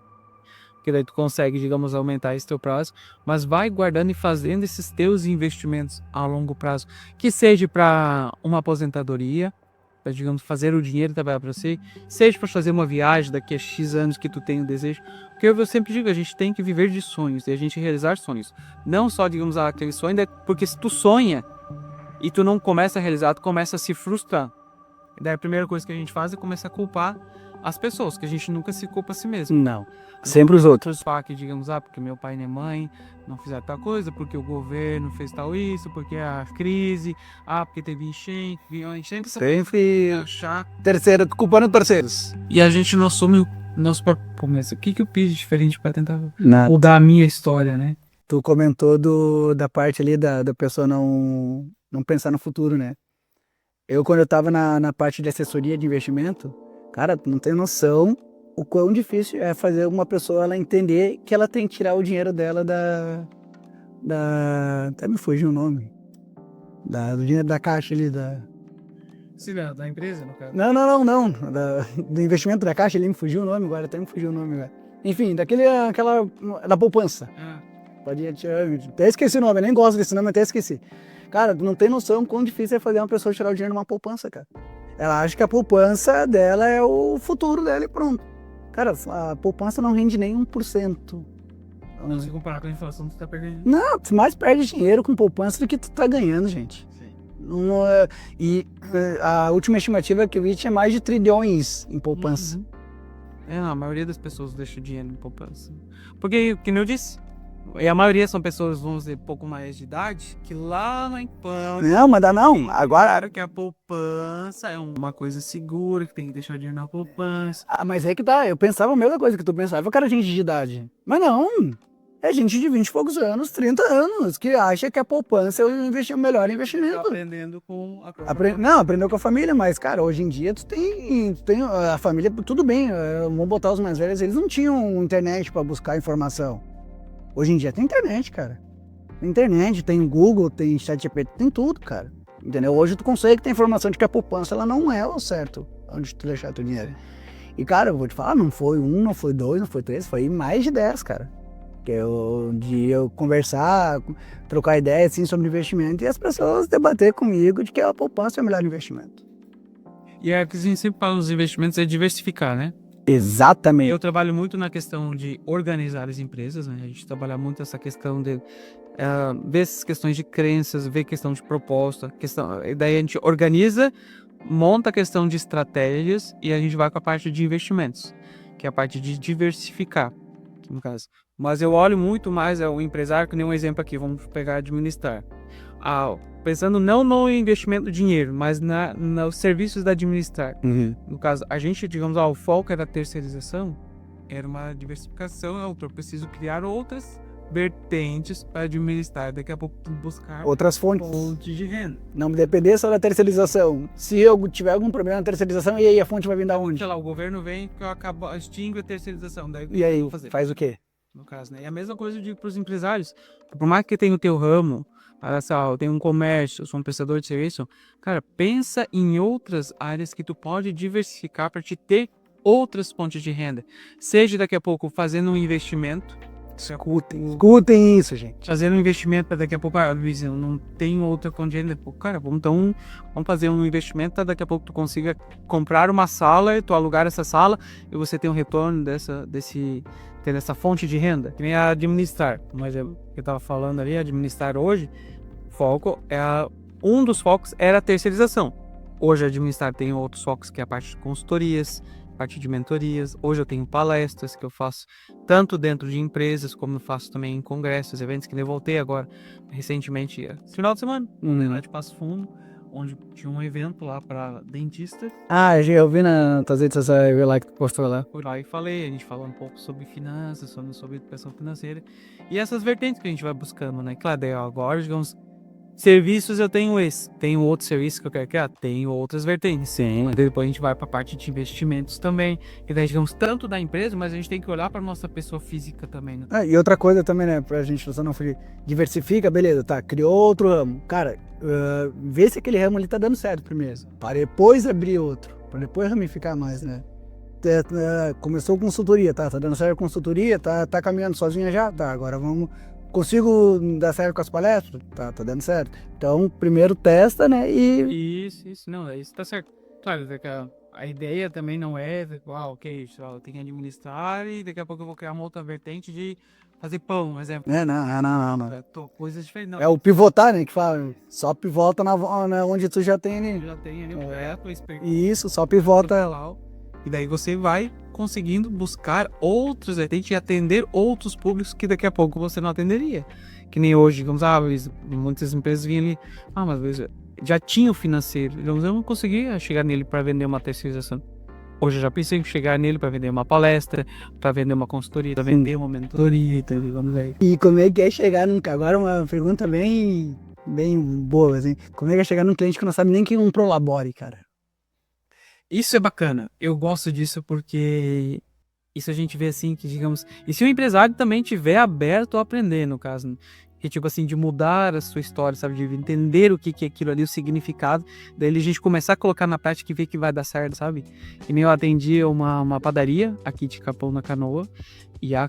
Porque daí tu consegue, digamos, aumentar esse teu prazo, mas vai guardando e fazendo esses teus investimentos a longo prazo, que seja para uma aposentadoria, para, digamos, fazer o dinheiro trabalhar para você, seja para fazer uma viagem daqui a X anos que tu tem o desejo, porque eu sempre digo, a gente tem que viver de sonhos, e a gente realizar sonhos, não só, digamos, aquele sonho, porque se tu sonha e tu não começa a realizar, tu começa a se frustrar. E daí a primeira coisa que a gente faz é começar a culpar as pessoas, que a gente nunca se culpa a si mesmo. Não. Sempre os outros. Que digamos, porque meu pai e minha mãe não fizeram tal coisa, porque o governo fez tal isso, porque a crise, porque teve enchente, sempre achar. Terceiro, culpando terceiros. E a gente não assume o nosso próprio começo. O que eu fiz diferente para tentar mudar a minha história, né? Tu comentou da parte ali da pessoa não pensar no futuro, né? Quando eu tava na parte de assessoria de investimento, cara, tu não tem noção o quão difícil é fazer uma pessoa ela entender que ela tem que tirar o dinheiro dela até me fugiu o nome. Do dinheiro da caixa ali, Sim, da empresa, no caso. Não. Do investimento da caixa, ele me fugiu o nome agora, até me fugiu o nome agora. Enfim, da poupança. Até esqueci o nome, eu nem gosto desse nome, até esqueci. Cara, tu não tem noção quão difícil é fazer uma pessoa tirar o dinheiro de uma poupança, cara. Ela acha que a poupança dela é o futuro dela e pronto. Cara, a poupança não rende nem 1%. Não, se comparar com a inflação, tu tá perdendo. Não, tu mais perde dinheiro com poupança do que tu tá ganhando, gente. Sim. E a última estimativa que eu vi tinha mais de trilhões em poupança. Uhum. A maioria das pessoas deixa o dinheiro em poupança. Porque, como eu disse, e a maioria são pessoas, vamos dizer, pouco mais de idade, que lá na infância... Não, mas não. Agora... que a poupança é uma coisa segura, que tem que deixar o dinheiro na poupança. Mas é que tá, eu pensava a mesma coisa que tu pensava, cara, gente de idade. Mas não, é gente de 20 e poucos anos, 30 anos, que acha que a poupança é o melhor investimento. Tá aprendendo com a aprendeu com a família, mas, cara, hoje em dia tu tem a família, tudo bem, vamos botar os mais velhos, eles não tinham internet pra buscar informação. Hoje em dia tem internet, cara. Tem internet, tem Google, tem ChatGPT, tem tudo, cara. Entendeu? Hoje tu consegue ter informação de que a poupança ela não é o certo onde tu deixar teu dinheiro. E, cara, eu vou te falar, não foi 1, não foi 2, não foi 3, foi mais de 10, cara. Que eu conversar, trocar ideias assim, sobre investimento e as pessoas debater comigo de que a poupança é o melhor investimento. E é que a gente sempre fala nos investimentos é diversificar, né? Exatamente. Eu trabalho muito na questão de organizar as empresas, né? A gente trabalha muito essa questão de ver essas questões de crenças, ver questão de proposta, e daí a gente organiza, monta a questão de estratégias e a gente vai com a parte de investimentos, que é a parte de diversificar, no caso. Mas eu olho muito mais o empresário, que nem um exemplo aqui, vamos pegar administrar. Pensando não no investimento do dinheiro, mas nos serviços da administrar. No caso, a gente, digamos, o foco era a terceirização, era uma diversificação, eu preciso criar outras vertentes para administrar, daqui a pouco buscar Outras fontes. fontes de renda. Não me depender só da terceirização. Se eu tiver algum problema na terceirização, e aí a fonte vai vir da onde? Sei lá, o governo vem que eu extingo a terceirização, daí E aí, vou fazer. faz o quê? No caso, né? E a mesma coisa eu digo para os empresários. Por mais que tenha o teu ramo, olha só, eu tenho um comércio, eu sou um prestador de serviço, cara, pensa em outras áreas que tu pode diversificar para te ter outras fontes de renda. Seja daqui a pouco fazendo um investimento. Escutem isso, gente. Fazendo um investimento para daqui a pouco, Luiz, eu não tenho outra fonte de renda. Cara, vamos fazer um investimento para daqui a pouco tu consiga comprar uma sala, tu alugar essa sala e você ter um retorno ter essa fonte de renda. Que nem a administrar. Mas eu estava falando ali, administrar hoje, um dos focos era a terceirização. Hoje a administrar tem outros focos, que é a parte de consultorias, parte de mentorias. Hoje eu tenho palestras que eu faço tanto dentro de empresas, como eu faço também em congressos, eventos, que eu voltei agora recentemente, esse final de semana, lá de Passo Fundo, onde tinha um evento lá para dentista. Eu vi nas tuas redes sociais, eu vi lá que tu postou lá. Fui lá e falei, a gente falou um pouco sobre finanças, sobre educação financeira e essas vertentes que a gente vai buscando, né? Claro, daí agora, digamos, serviços eu tenho tenho outro serviço que eu quero criar, tenho outras vertentes. Sim. Mas depois a gente vai para a parte de investimentos também, e daí digamos tanto da empresa, mas a gente tem que olhar para nossa pessoa física também, né? E outra coisa também, né, pra gente não fugir, diversifica, beleza, tá, criou outro ramo. Cara, vê se aquele ramo ali tá dando certo primeiro, para depois abrir outro, para depois ramificar mais, né? Começou consultoria, tá dando certo a consultoria, tá caminhando sozinha já, tá, agora consigo dar certo com as palestras? Tá dando certo. Então, primeiro testa, né, Isso, não, isso tá certo. Claro, a ideia também não é, ok, eu tenho que administrar e daqui a pouco eu vou criar uma outra vertente de fazer pão, por exemplo. Não. Coisas diferentes. Não. É o pivotar, né, que fala, só pivota onde tu já tem ali. Já tem ali a tua experiência. Isso, só pivota. E daí você vai conseguindo buscar outros vertentes e atender outros públicos que daqui a pouco você não atenderia. Que nem hoje, digamos, muitas empresas vinham ali, mas já tinha o financeiro, digamos, eu não conseguia chegar nele para vender uma terceirização. Hoje eu já pensei em chegar nele para vender uma palestra, para vender uma consultoria, para vender uma mentoria, então, vamos ver. E como é que é chegar agora uma pergunta bem boa, assim, como é que é chegar num cliente que não sabe nem que é um Prolabore, cara? Isso é bacana, eu gosto disso porque isso a gente vê assim, que digamos, e se o empresário também tiver aberto a aprender, no caso, que tipo assim, de mudar a sua história, sabe, de entender o que é aquilo ali, o significado, daí a gente começar a colocar na prática e ver que vai dar certo, sabe? E nem eu atendi uma padaria aqui de Capão na Canoa, e há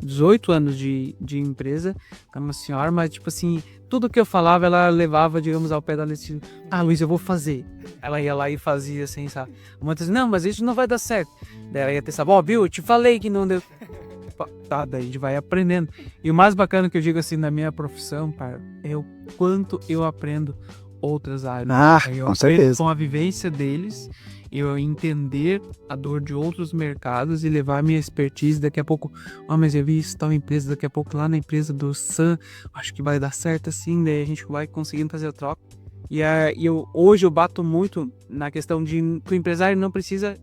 18 anos de empresa, uma senhora, mas tipo assim, tudo que eu falava, ela levava, digamos, ao pé da letra. Luiz, eu vou fazer. Ela ia lá e fazia assim, sabe? Muitas vezes, não, mas isso não vai dar certo. Daí ela ia ter, sabe, viu, eu te falei que não deu. Tá, daí a gente vai aprendendo. E o mais bacana que eu digo assim, na minha profissão, cara, é o quanto eu aprendo outras áreas. Com certeza. Com a vivência deles, eu entender a dor de outros mercados e levar a minha expertise. Daqui a pouco, mas eu vi isso tal empresa, daqui a pouco lá na empresa do Sam, acho que vai dar certo assim, daí a gente vai conseguindo fazer a troca. Hoje eu bato muito na questão de que o empresário não precisa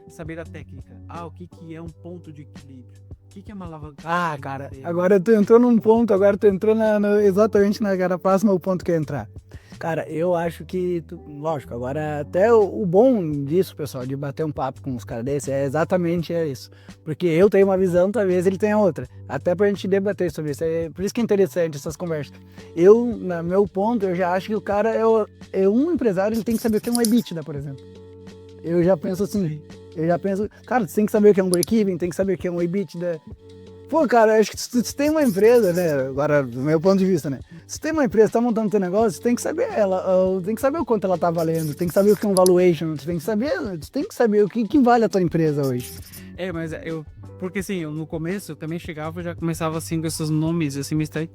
saber a técnica. O que é um ponto de equilíbrio? O que é uma alavancagem? Cara, agora tu entrou num ponto, agora tu entrou exatamente na próxima ponto que eu ia entrar. Cara, eu acho que, lógico, agora até o bom disso, pessoal, de bater um papo com uns caras desses, é exatamente isso. Porque eu tenho uma visão, talvez ele tenha outra. Até pra gente debater sobre isso. Por isso que é interessante essas conversas. No meu ponto, eu já acho que o cara é um empresário, ele tem que saber o que é um EBITDA, por exemplo. Eu já penso assim, cara, você tem que saber o que é um break-even, tem que saber o que é um EBITDA. Pô, cara, acho que se tem uma empresa, né? Agora, do meu ponto de vista, né? Se tem uma empresa que tá montando teu negócio, tem que saber tem que saber o quanto ela tá valendo, tem que saber o que é um valuation, tu tem que saber o que vale a tua empresa hoje. Mas porque assim, eu, no começo eu também chegava e já começava assim com esses nomes, assim, me estranho.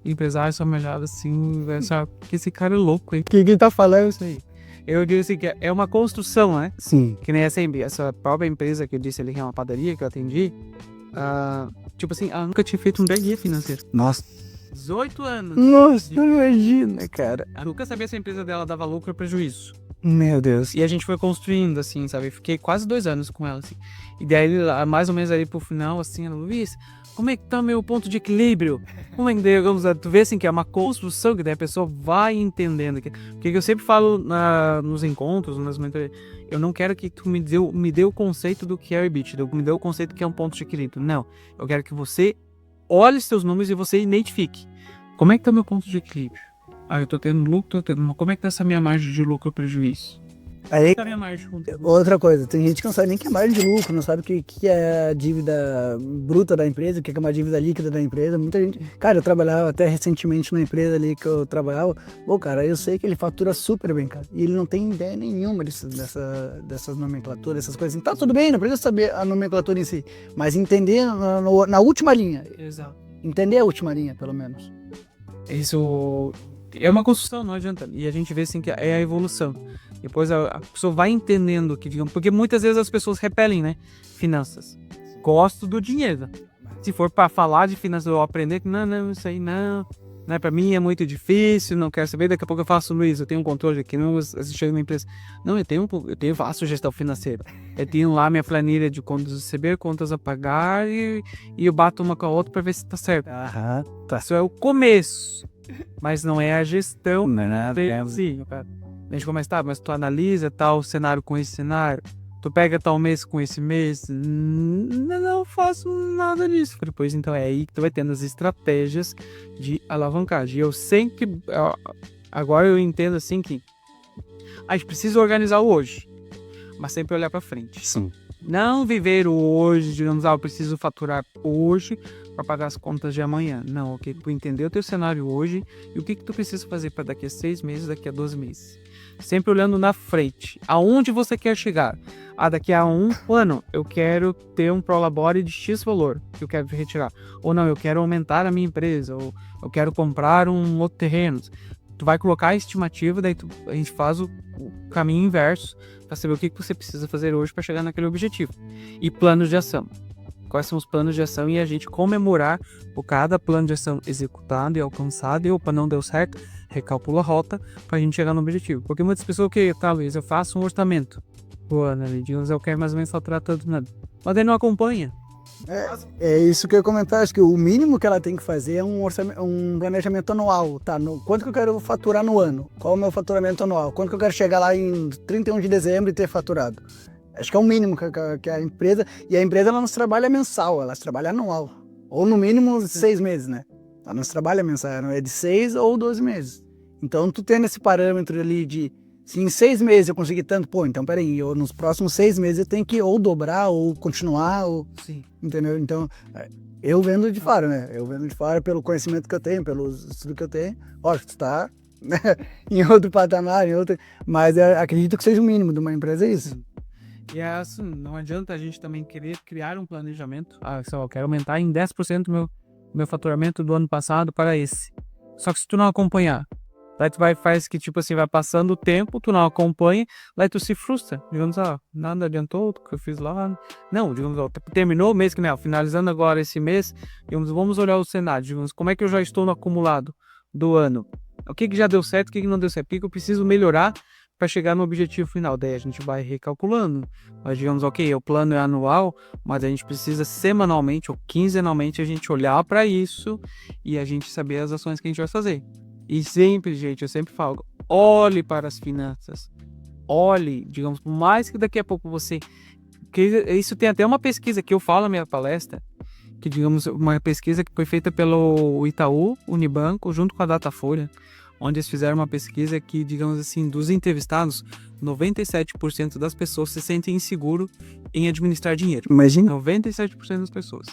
Empresário só me olhava assim, sabe, que esse cara é louco, hein? O que ele tá falando isso aí? Eu digo assim, que é uma construção, né? Sim. Que nem essa própria empresa que eu disse ali, que é uma padaria que eu atendi, tipo assim, ela nunca tinha feito um DRE financeiro. Nossa. 18 anos. Nossa, não imagina, cara. Eu nunca sabia se a empresa dela dava lucro ou prejuízo. Meu Deus. E a gente foi construindo, assim, sabe? Fiquei quase 2 anos com ela, assim. E daí, mais ou menos ali pro final, assim, ela, Luiz, como é que tá meu ponto de equilíbrio? Como é que, digamos, tu vê, assim, que é uma construção que daí a pessoa vai entendendo. Porque eu sempre falo nos encontros, nas mentorias, eu não quero que tu me dê o conceito do que é o EBITDA, me dê o conceito do que é um ponto de equilíbrio. Não. Eu quero que você olhe os seus números e você identifique. Como é que tá meu ponto de equilíbrio? Eu tô tendo lucro, como é que tá essa minha margem de lucro ou prejuízo? Aí, Tá a minha margem. outra coisa, tem gente que não sabe nem que é margem de lucro, não sabe o que é a dívida bruta da empresa, o que é uma dívida líquida da empresa. Muita gente. Cara, eu trabalhava até recentemente numa empresa ali que eu trabalhava. Pô, cara, eu sei que ele fatura super bem, cara. E ele não tem ideia nenhuma dessas nomenclaturas, dessas coisas. Então, tá tudo bem, não precisa saber a nomenclatura em si, mas entender na última linha. Exato. Entender a última linha, pelo menos. Isso é uma construção, não adianta. E a gente vê assim que é a evolução. Depois a pessoa vai entendendo que, digamos, porque muitas vezes as pessoas repelem, né? Finanças. Gosto do dinheiro. Se for para falar de finanças ou aprender, não, isso aí não. Né? Para mim é muito difícil, não quero saber. Daqui a pouco eu faço, Luiz, eu tenho um controle aqui, não assisti uma empresa. Não, eu tenho vasto gestão financeira. Eu tenho lá minha planilha de contas a receber, contas a pagar e eu bato uma com a outra para ver se tá certo. Aham, tá. Isso é o começo, mas não é a gestão. Não é nada. Sim, cara. A gente começa, mas tu analisa tal cenário com esse cenário, tu pega tal mês com esse mês, não faço nada disso. Depois, então, é aí que tu vai tendo as estratégias de alavancagem. E eu sempre, agora eu entendo assim que a gente precisa organizar o hoje, mas sempre olhar para frente. Sim. Não viver o hoje, digamos, eu preciso faturar hoje para pagar as contas de amanhã. Não, ok? Tu entender o teu cenário hoje e o que tu precisa fazer para daqui a 6 meses, daqui a 12 meses. Sempre olhando na frente. Aonde você quer chegar? Daqui a um ano eu quero ter um prolabore de X valor que eu quero retirar. Ou não, eu quero aumentar a minha empresa. Ou eu quero comprar um outro terreno. Tu vai colocar a estimativa, daí a gente faz o caminho inverso para saber o que você precisa fazer hoje para chegar naquele objetivo. E planos de ação. Quais são os planos de ação e a gente comemorar por cada plano de ação executado e alcançado, e opa, não deu certo, recalcula a rota pra gente chegar no objetivo. Porque muitas pessoas que, talvez eu faça um orçamento pro ano ali, digamos, eu quero mais ou menos faturar tanto nada. Mas daí não acompanha. É isso que eu ia comentar, acho que o mínimo que ela tem que fazer é um planejamento anual, tá? Quanto que eu quero faturar no ano? Qual é o meu faturamento anual? Quanto que eu quero chegar lá em 31 de dezembro e ter faturado? Acho que é o mínimo que a empresa... E a empresa, ela não trabalha mensal, ela trabalha anual. Ou no mínimo 6 meses, né? Ela não trabalha mensal, é de 6 ou 12 meses. Então, tu tendo esse parâmetro ali de... Se em 6 meses eu conseguir tanto, pô, então peraí, nos próximos 6 meses eu tenho que ou dobrar, ou continuar, ou... Sim. Entendeu? Então, eu vendo de fora, né? Eu vendo de fora pelo conhecimento que eu tenho, pelo estudo que eu tenho. Lógico, tu tá, né, em outro patamar, mas acredito que seja o mínimo de uma empresa, é isso. E é assim, não adianta a gente também querer criar um planejamento. Eu quero aumentar em 10% meu faturamento do ano passado para esse. Só que se tu não acompanhar, daí tu faz que, tipo assim, vai passando o tempo, tu não acompanha, daí tu se frustra. Digamos, nada adiantou o que eu fiz lá. Não, digamos, terminou o mês, que né, finalizando agora esse mês, digamos, vamos olhar o cenário, digamos, como é que eu já estou no acumulado do ano? O que já deu certo, o que não deu certo? O que eu preciso melhorar para chegar no objetivo final? Daí a gente vai recalculando. Mas digamos, ok, o plano é anual, mas a gente precisa semanalmente ou quinzenalmente a gente olhar para isso e a gente saber as ações que a gente vai fazer. E sempre, gente, eu sempre falo, olhe para as finanças. Olhe, digamos, por mais que daqui a pouco você... Que isso tem até uma pesquisa que eu falo na minha palestra, que, digamos, uma pesquisa que foi feita pelo Itaú, Unibanco, junto com a Datafolha, onde eles fizeram uma pesquisa que, digamos assim, dos entrevistados, 97% das pessoas se sentem inseguros em administrar dinheiro. Imagina. 97% das pessoas.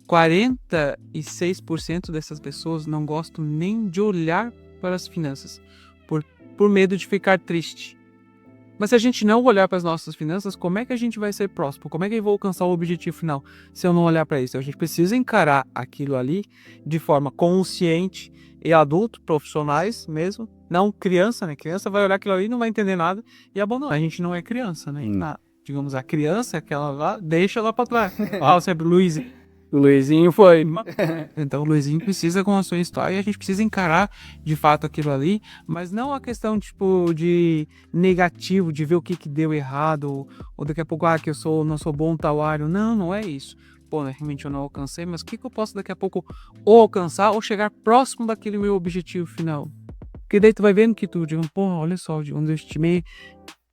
46% dessas pessoas não gostam nem de olhar para as finanças, por medo de ficar triste. Mas se a gente não olhar para as nossas finanças, como é que a gente vai ser próspero? Como é que eu vou alcançar o objetivo final se eu não olhar para isso? A gente precisa encarar aquilo ali de forma consciente e adulto, profissionais mesmo, não criança, né? Criança vai olhar aquilo ali e não vai entender nada e abandonar. A gente não é criança, né? Digamos, a criança, aquela lá, deixa lá para trás. Sempre o Luizinho foi. Então o Luizinho precisa com a sua história e a gente precisa encarar de fato aquilo ali, mas não a questão tipo de negativo, de ver o que deu errado, ou daqui a pouco, que eu não sou bom tal área. Não é isso. Pô, realmente eu não alcancei, mas o que eu posso daqui a pouco ou alcançar ou chegar próximo daquele meu objetivo final? Porque daí tu vai vendo que tu, olha só, de onde eu estimei,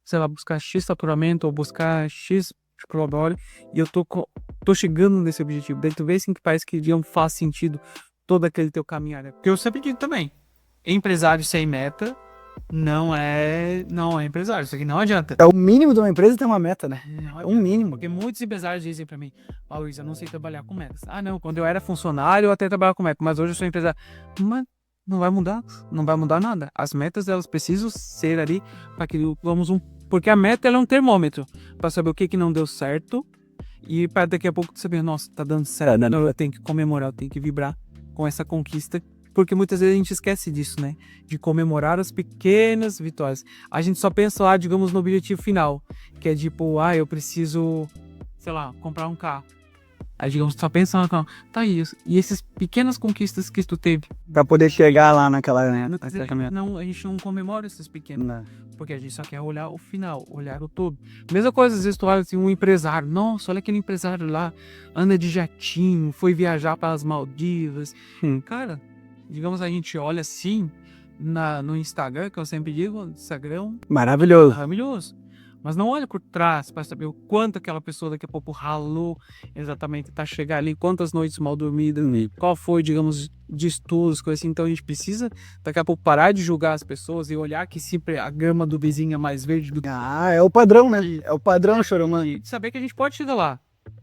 sei lá, buscar X faturamento ou buscar X prolabore, e eu tô chegando nesse objetivo. Daí tu vê assim que parece que faz sentido todo aquele teu caminhar, né? Porque eu sempre digo também, empresário sem meta não é empresário. Isso aqui não adianta. É o mínimo de uma empresa ter uma meta, né? É um mínimo. Porque muitos empresários dizem pra mim, Luiz, eu não sei trabalhar com metas. Não, quando eu era funcionário eu até trabalhava com metas, mas hoje eu sou empresário. Mas não vai mudar nada. As metas, elas precisam ser ali para que porque a meta ela é um termômetro para saber o que não deu certo e para daqui a pouco tu saber, nossa, tá dando certo. Eu tenho que comemorar, eu tenho que vibrar com essa conquista, porque muitas vezes a gente esquece disso, né? De comemorar as pequenas vitórias. A gente só pensa lá, digamos, no objetivo final, que é tipo, eu preciso, sei lá, comprar um carro. Aí, digamos, só pensa no carro. Tá isso. E essas pequenas conquistas que tu teve. Pra poder chegar lá naquela, né? Não, a gente não comemora esses pequenos. Não. Porque a gente só quer olhar o final, olhar o todo. Mesma coisa, às vezes tu olha assim, um empresário. Nossa, olha aquele empresário lá, anda de jatinho, foi viajar para as Maldivas. Cara, digamos, a gente olha assim no Instagram, que eu sempre digo, Instagram maravilhoso. Mas não olha por trás para saber o quanto aquela pessoa daqui a pouco ralou exatamente para chegar ali, quantas noites mal dormidas, qual foi, digamos, de estudos, coisa assim. Então a gente precisa daqui a pouco parar de julgar as pessoas e olhar que sempre a grama do vizinho é mais verde do que... é o padrão, né? É o padrão, Choromã. E saber que a gente pode chegar lá.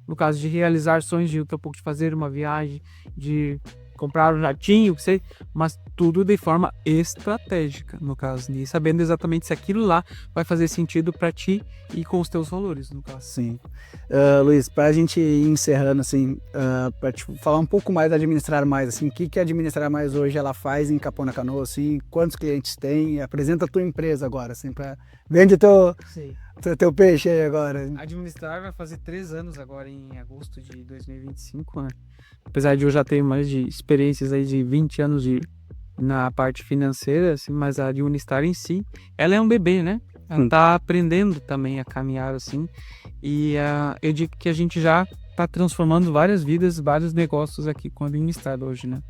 No caso de realizar sonhos, de daqui a pouco de fazer uma viagem, de comprar um jatinho, mas tudo de forma estratégica, no caso, e sabendo exatamente se aquilo lá vai fazer sentido para ti e com os teus valores, no caso. Sim. Luiz, pra gente ir encerrando, assim, pra te falar um pouco mais da Administrar Mais, assim, o que a Administrar Mais hoje ela faz em Capão da Canoa, assim, quantos clientes tem? Apresenta a tua empresa agora, assim, vende teu peixe aí agora. Administrar vai fazer 3 anos agora em agosto de 2025, né? Apesar de eu já ter mais de experiências aí de 20 anos na parte financeira, assim, mas a Administrar em si, ela é um bebê, né? Ela tá aprendendo também a caminhar, assim, e eu digo que a gente já tá transformando várias vidas, vários negócios aqui com a Administrar hoje, né?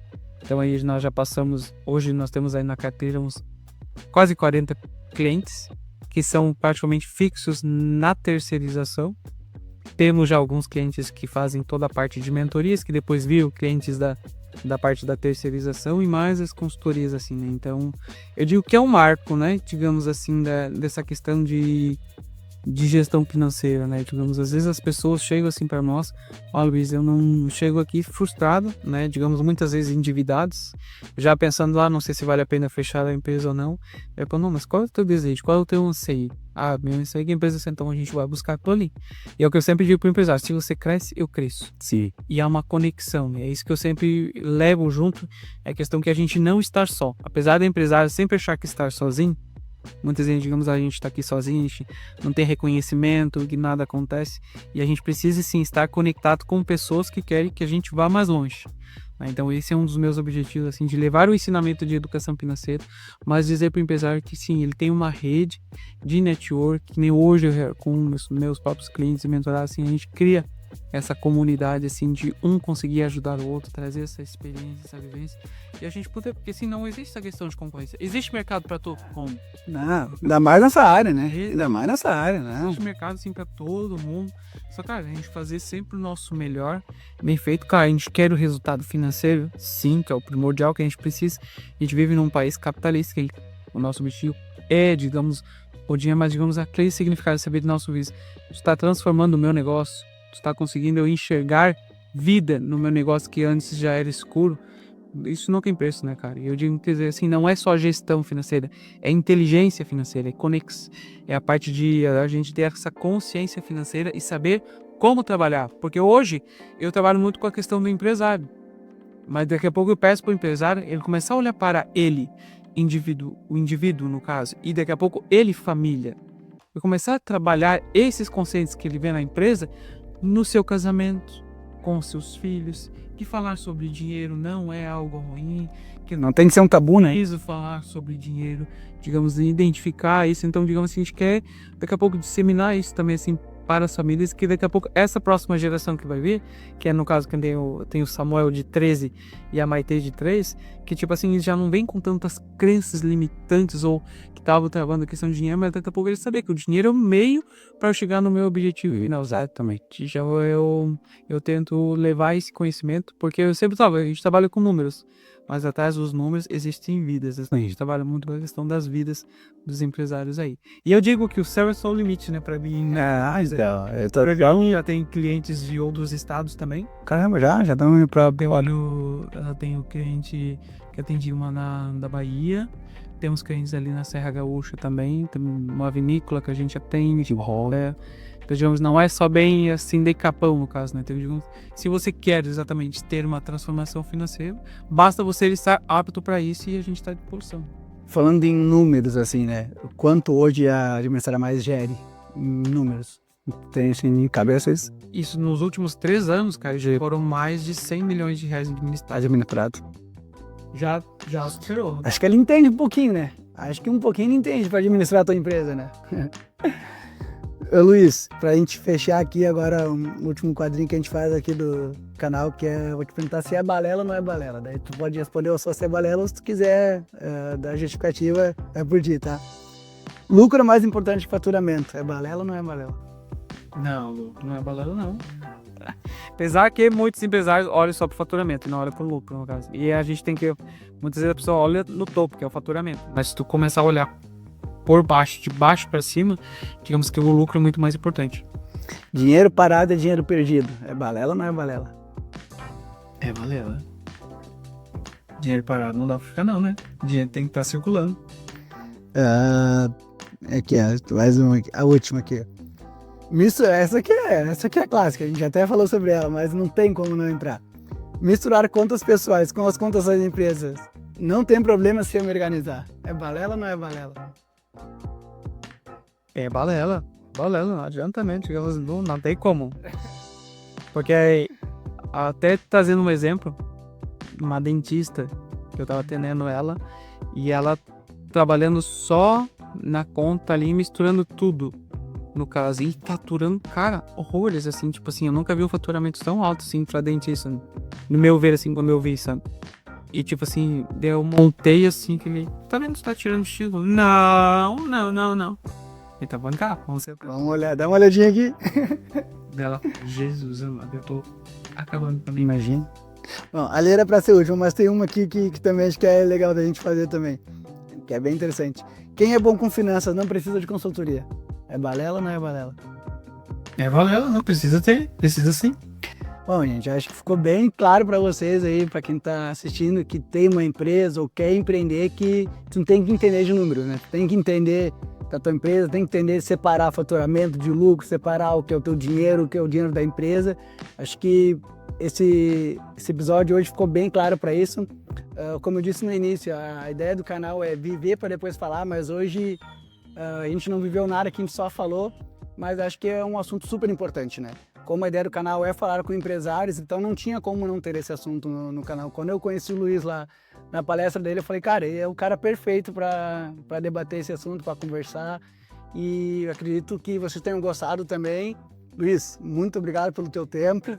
Então aí nós já passamos, hoje nós temos aí na carteira uns quase 40 clientes, que são praticamente fixos na terceirização. Temos já alguns clientes que fazem toda a parte de mentorias, que depois viram clientes da parte da terceirização e mais as consultorias, assim, né? Então, eu digo que é um marco, né? Digamos assim, dessa questão de gestão financeira, né? Digamos, às vezes as pessoas chegam assim para nós, Luiz, eu não chego aqui frustrado, né? Digamos, muitas vezes endividados, já pensando lá, não sei se vale a pena fechar a empresa ou não. Eu falo, não, mas qual é o teu desejo? Qual é o teu anseio? Meu anseio é que a empresa, então a gente vai buscar por ali. E é o que eu sempre digo para o empresário, se você cresce, eu cresço. Sim. E há uma conexão, né? É isso que eu sempre levo junto, é a questão que a gente não estar só. Apesar do empresário sempre achar que estar sozinho, muitas vezes, digamos, a gente está aqui sozinho, a gente não tem reconhecimento, que nada acontece, e a gente precisa sim estar conectado com pessoas que querem que a gente vá mais longe. Então esse é um dos meus objetivos, assim, de levar o ensinamento de educação financeira, mas dizer para o empresário que sim, ele tem uma rede de network, que nem hoje com os meus próprios clientes e mentorados, assim, a gente cria essa comunidade, assim, de um conseguir ajudar o outro, trazer essa experiência, essa vivência, e a gente poder, porque assim, não existe essa questão de concorrência. Existe mercado para todo mundo. Não, ainda mais nessa área, né? Ainda mais nessa área, né? Existe mercado, assim, para todo mundo. Só, cara, a gente fazer sempre o nosso melhor, bem feito. Cara, a gente quer o resultado financeiro, sim, que é o primordial que a gente precisa. A gente vive num país capitalista, que o nosso objetivo é, digamos, o dinheiro, mas, digamos, aquele significado de saber do nosso vício. Está transformando o meu negócio, está conseguindo eu enxergar vida no meu negócio que antes já era escuro, isso não tem preço, né, cara? E eu digo que assim, não é só gestão financeira, é inteligência financeira, é a parte de a gente ter essa consciência financeira e saber como trabalhar. Porque hoje eu trabalho muito com a questão do empresário, mas daqui a pouco eu peço para o empresário ele começar a olhar para ele, o indivíduo no caso, e daqui a pouco ele família. E começar a trabalhar esses conceitos que ele vê na empresa no seu casamento, com seus filhos, que falar sobre dinheiro não é algo ruim, que Não tem que ser um tabu, né? preciso falar sobre dinheiro, digamos, identificar isso. Então, digamos assim, a gente quer daqui a pouco disseminar isso também assim para as famílias, que daqui a pouco essa próxima geração que vai vir, que é no caso que tem o Samuel de 13 e a Maite de 3, que tipo assim, eles já não vem com tantas crenças limitantes ou que estavam travando a questão do dinheiro, mas daqui a pouco eles saber que o dinheiro é o meio para eu chegar no meu objetivo final. Exatamente. Já eu tento levar esse conhecimento, porque eu sempre a gente trabalha com números, mas atrás dos números existem vidas. A gente trabalha muito com a questão das vidas dos empresários aí. E eu digo que o céu é só o limite, né, pra mim. Eu tô... Já tem clientes de outros estados também. Caramba, já estamos indo pra... Eu tenho cliente que atendi uma da Bahia. Temos clientes ali na Serra Gaúcha também. Tem uma vinícola que a gente atende. Então, digamos, não é só bem assim de capão, no caso, né? Então, digamos, se você quer exatamente ter uma transformação financeira, basta você estar apto para isso e a gente está à disposição. Falando em números, assim, né? Quanto hoje a Administrar Mais gere em números? Tem assim em cabeça isso? Isso nos últimos 3 anos, cara, já foram mais de 100 milhões de reais Administrado. Já superou. Acho que ele entende um pouquinho, né? Acho que um pouquinho ele entende para administrar a tua empresa, né? Ô, Luiz, pra gente fechar aqui agora o último quadrinho que a gente faz aqui do canal, que é, eu vou te perguntar se é balela ou não é balela. Daí tu pode responder ou só se é balela ou se tu quiser dar justificativa, é por ti, tá? Lucro é mais importante que faturamento. É balela ou não é balela? Não, não é balela não. Apesar que muitos empresários olham só pro faturamento e não olham pro lucro, no caso. E a gente tem que... Muitas vezes a pessoa olha no topo, que é o faturamento. Mas se tu começar a olhar por baixo, de baixo para cima, digamos que o lucro é muito mais importante. Dinheiro parado é dinheiro perdido. É balela ou não é balela? É balela. Dinheiro parado não dá pra ficar não, né? Dinheiro tem que estar circulando. Aqui, mais uma aqui, a última aqui. Essa aqui é clássica, a gente até falou sobre ela, mas não tem como não entrar. Misturar contas pessoais com as contas das empresas. Não tem problema se eu me organizar. É balela ou não é balela? É balela, não adianta mesmo, não tem como. Porque até trazendo um exemplo, uma dentista, que eu tava atendendo ela, e ela trabalhando só na conta ali, misturando tudo, no caso, e faturando, cara, horrores, assim, tipo assim, eu nunca vi um faturamento tão alto, assim, pra dentista, no meu ver, assim, quando eu vi, sabe? E tipo assim, eu montei assim, que ele, tá vendo, você tá tirando estilo? Não. Ele tá falando, cara, vamos olhar, dá uma olhadinha aqui. dela. Jesus amado, eu tô acabando pra mim. Imagina. Bom, ali era pra ser última, mas tem uma aqui que também acho que é legal da gente fazer também, que é bem interessante. Quem é bom com finanças não precisa de consultoria. É balela ou não é balela? É balela, não precisa sim. Bom, gente, acho que ficou bem claro para vocês aí, para quem tá assistindo, que tem uma empresa ou quer empreender, que tu não tem que entender de números, né? Tu tem que entender da tua empresa, tem que entender separar faturamento de lucro, separar o que é o teu dinheiro, o que é o dinheiro da empresa. Acho que esse episódio hoje ficou bem claro para isso. Como eu disse no início, a ideia do canal é viver para depois falar, mas hoje a gente não viveu nada, que a gente só falou, mas acho que é um assunto super importante, né? Como a ideia do canal é falar com empresários, então não tinha como não ter esse assunto no canal. Quando eu conheci o Luiz lá na palestra dele, eu falei, cara, ele é o cara perfeito para debater esse assunto, para conversar. E acredito que vocês tenham gostado também. Luiz, muito obrigado pelo teu tempo.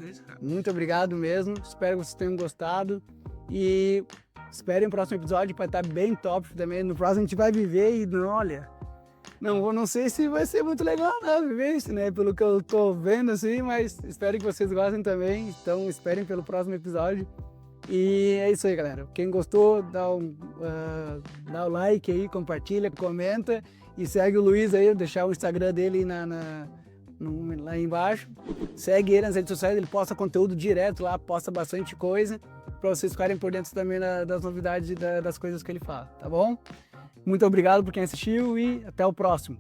Muito obrigado mesmo. Espero que vocês tenham gostado. E esperem o próximo episódio para estar bem top também. No próximo a gente vai viver e olha... Não sei se vai ser muito legal, não, viver isso, né? Pelo que eu tô vendo, assim, mas espero que vocês gostem também. Então, esperem pelo próximo episódio. E é isso aí, galera. Quem gostou, dá o like aí, compartilha, comenta. E segue o Luiz aí, deixar o Instagram dele na lá embaixo. Segue ele nas redes sociais, ele posta conteúdo direto lá, posta bastante coisa, para vocês ficarem por dentro também das novidades e das coisas que ele fala, tá bom? Muito obrigado por quem assistiu e até o próximo.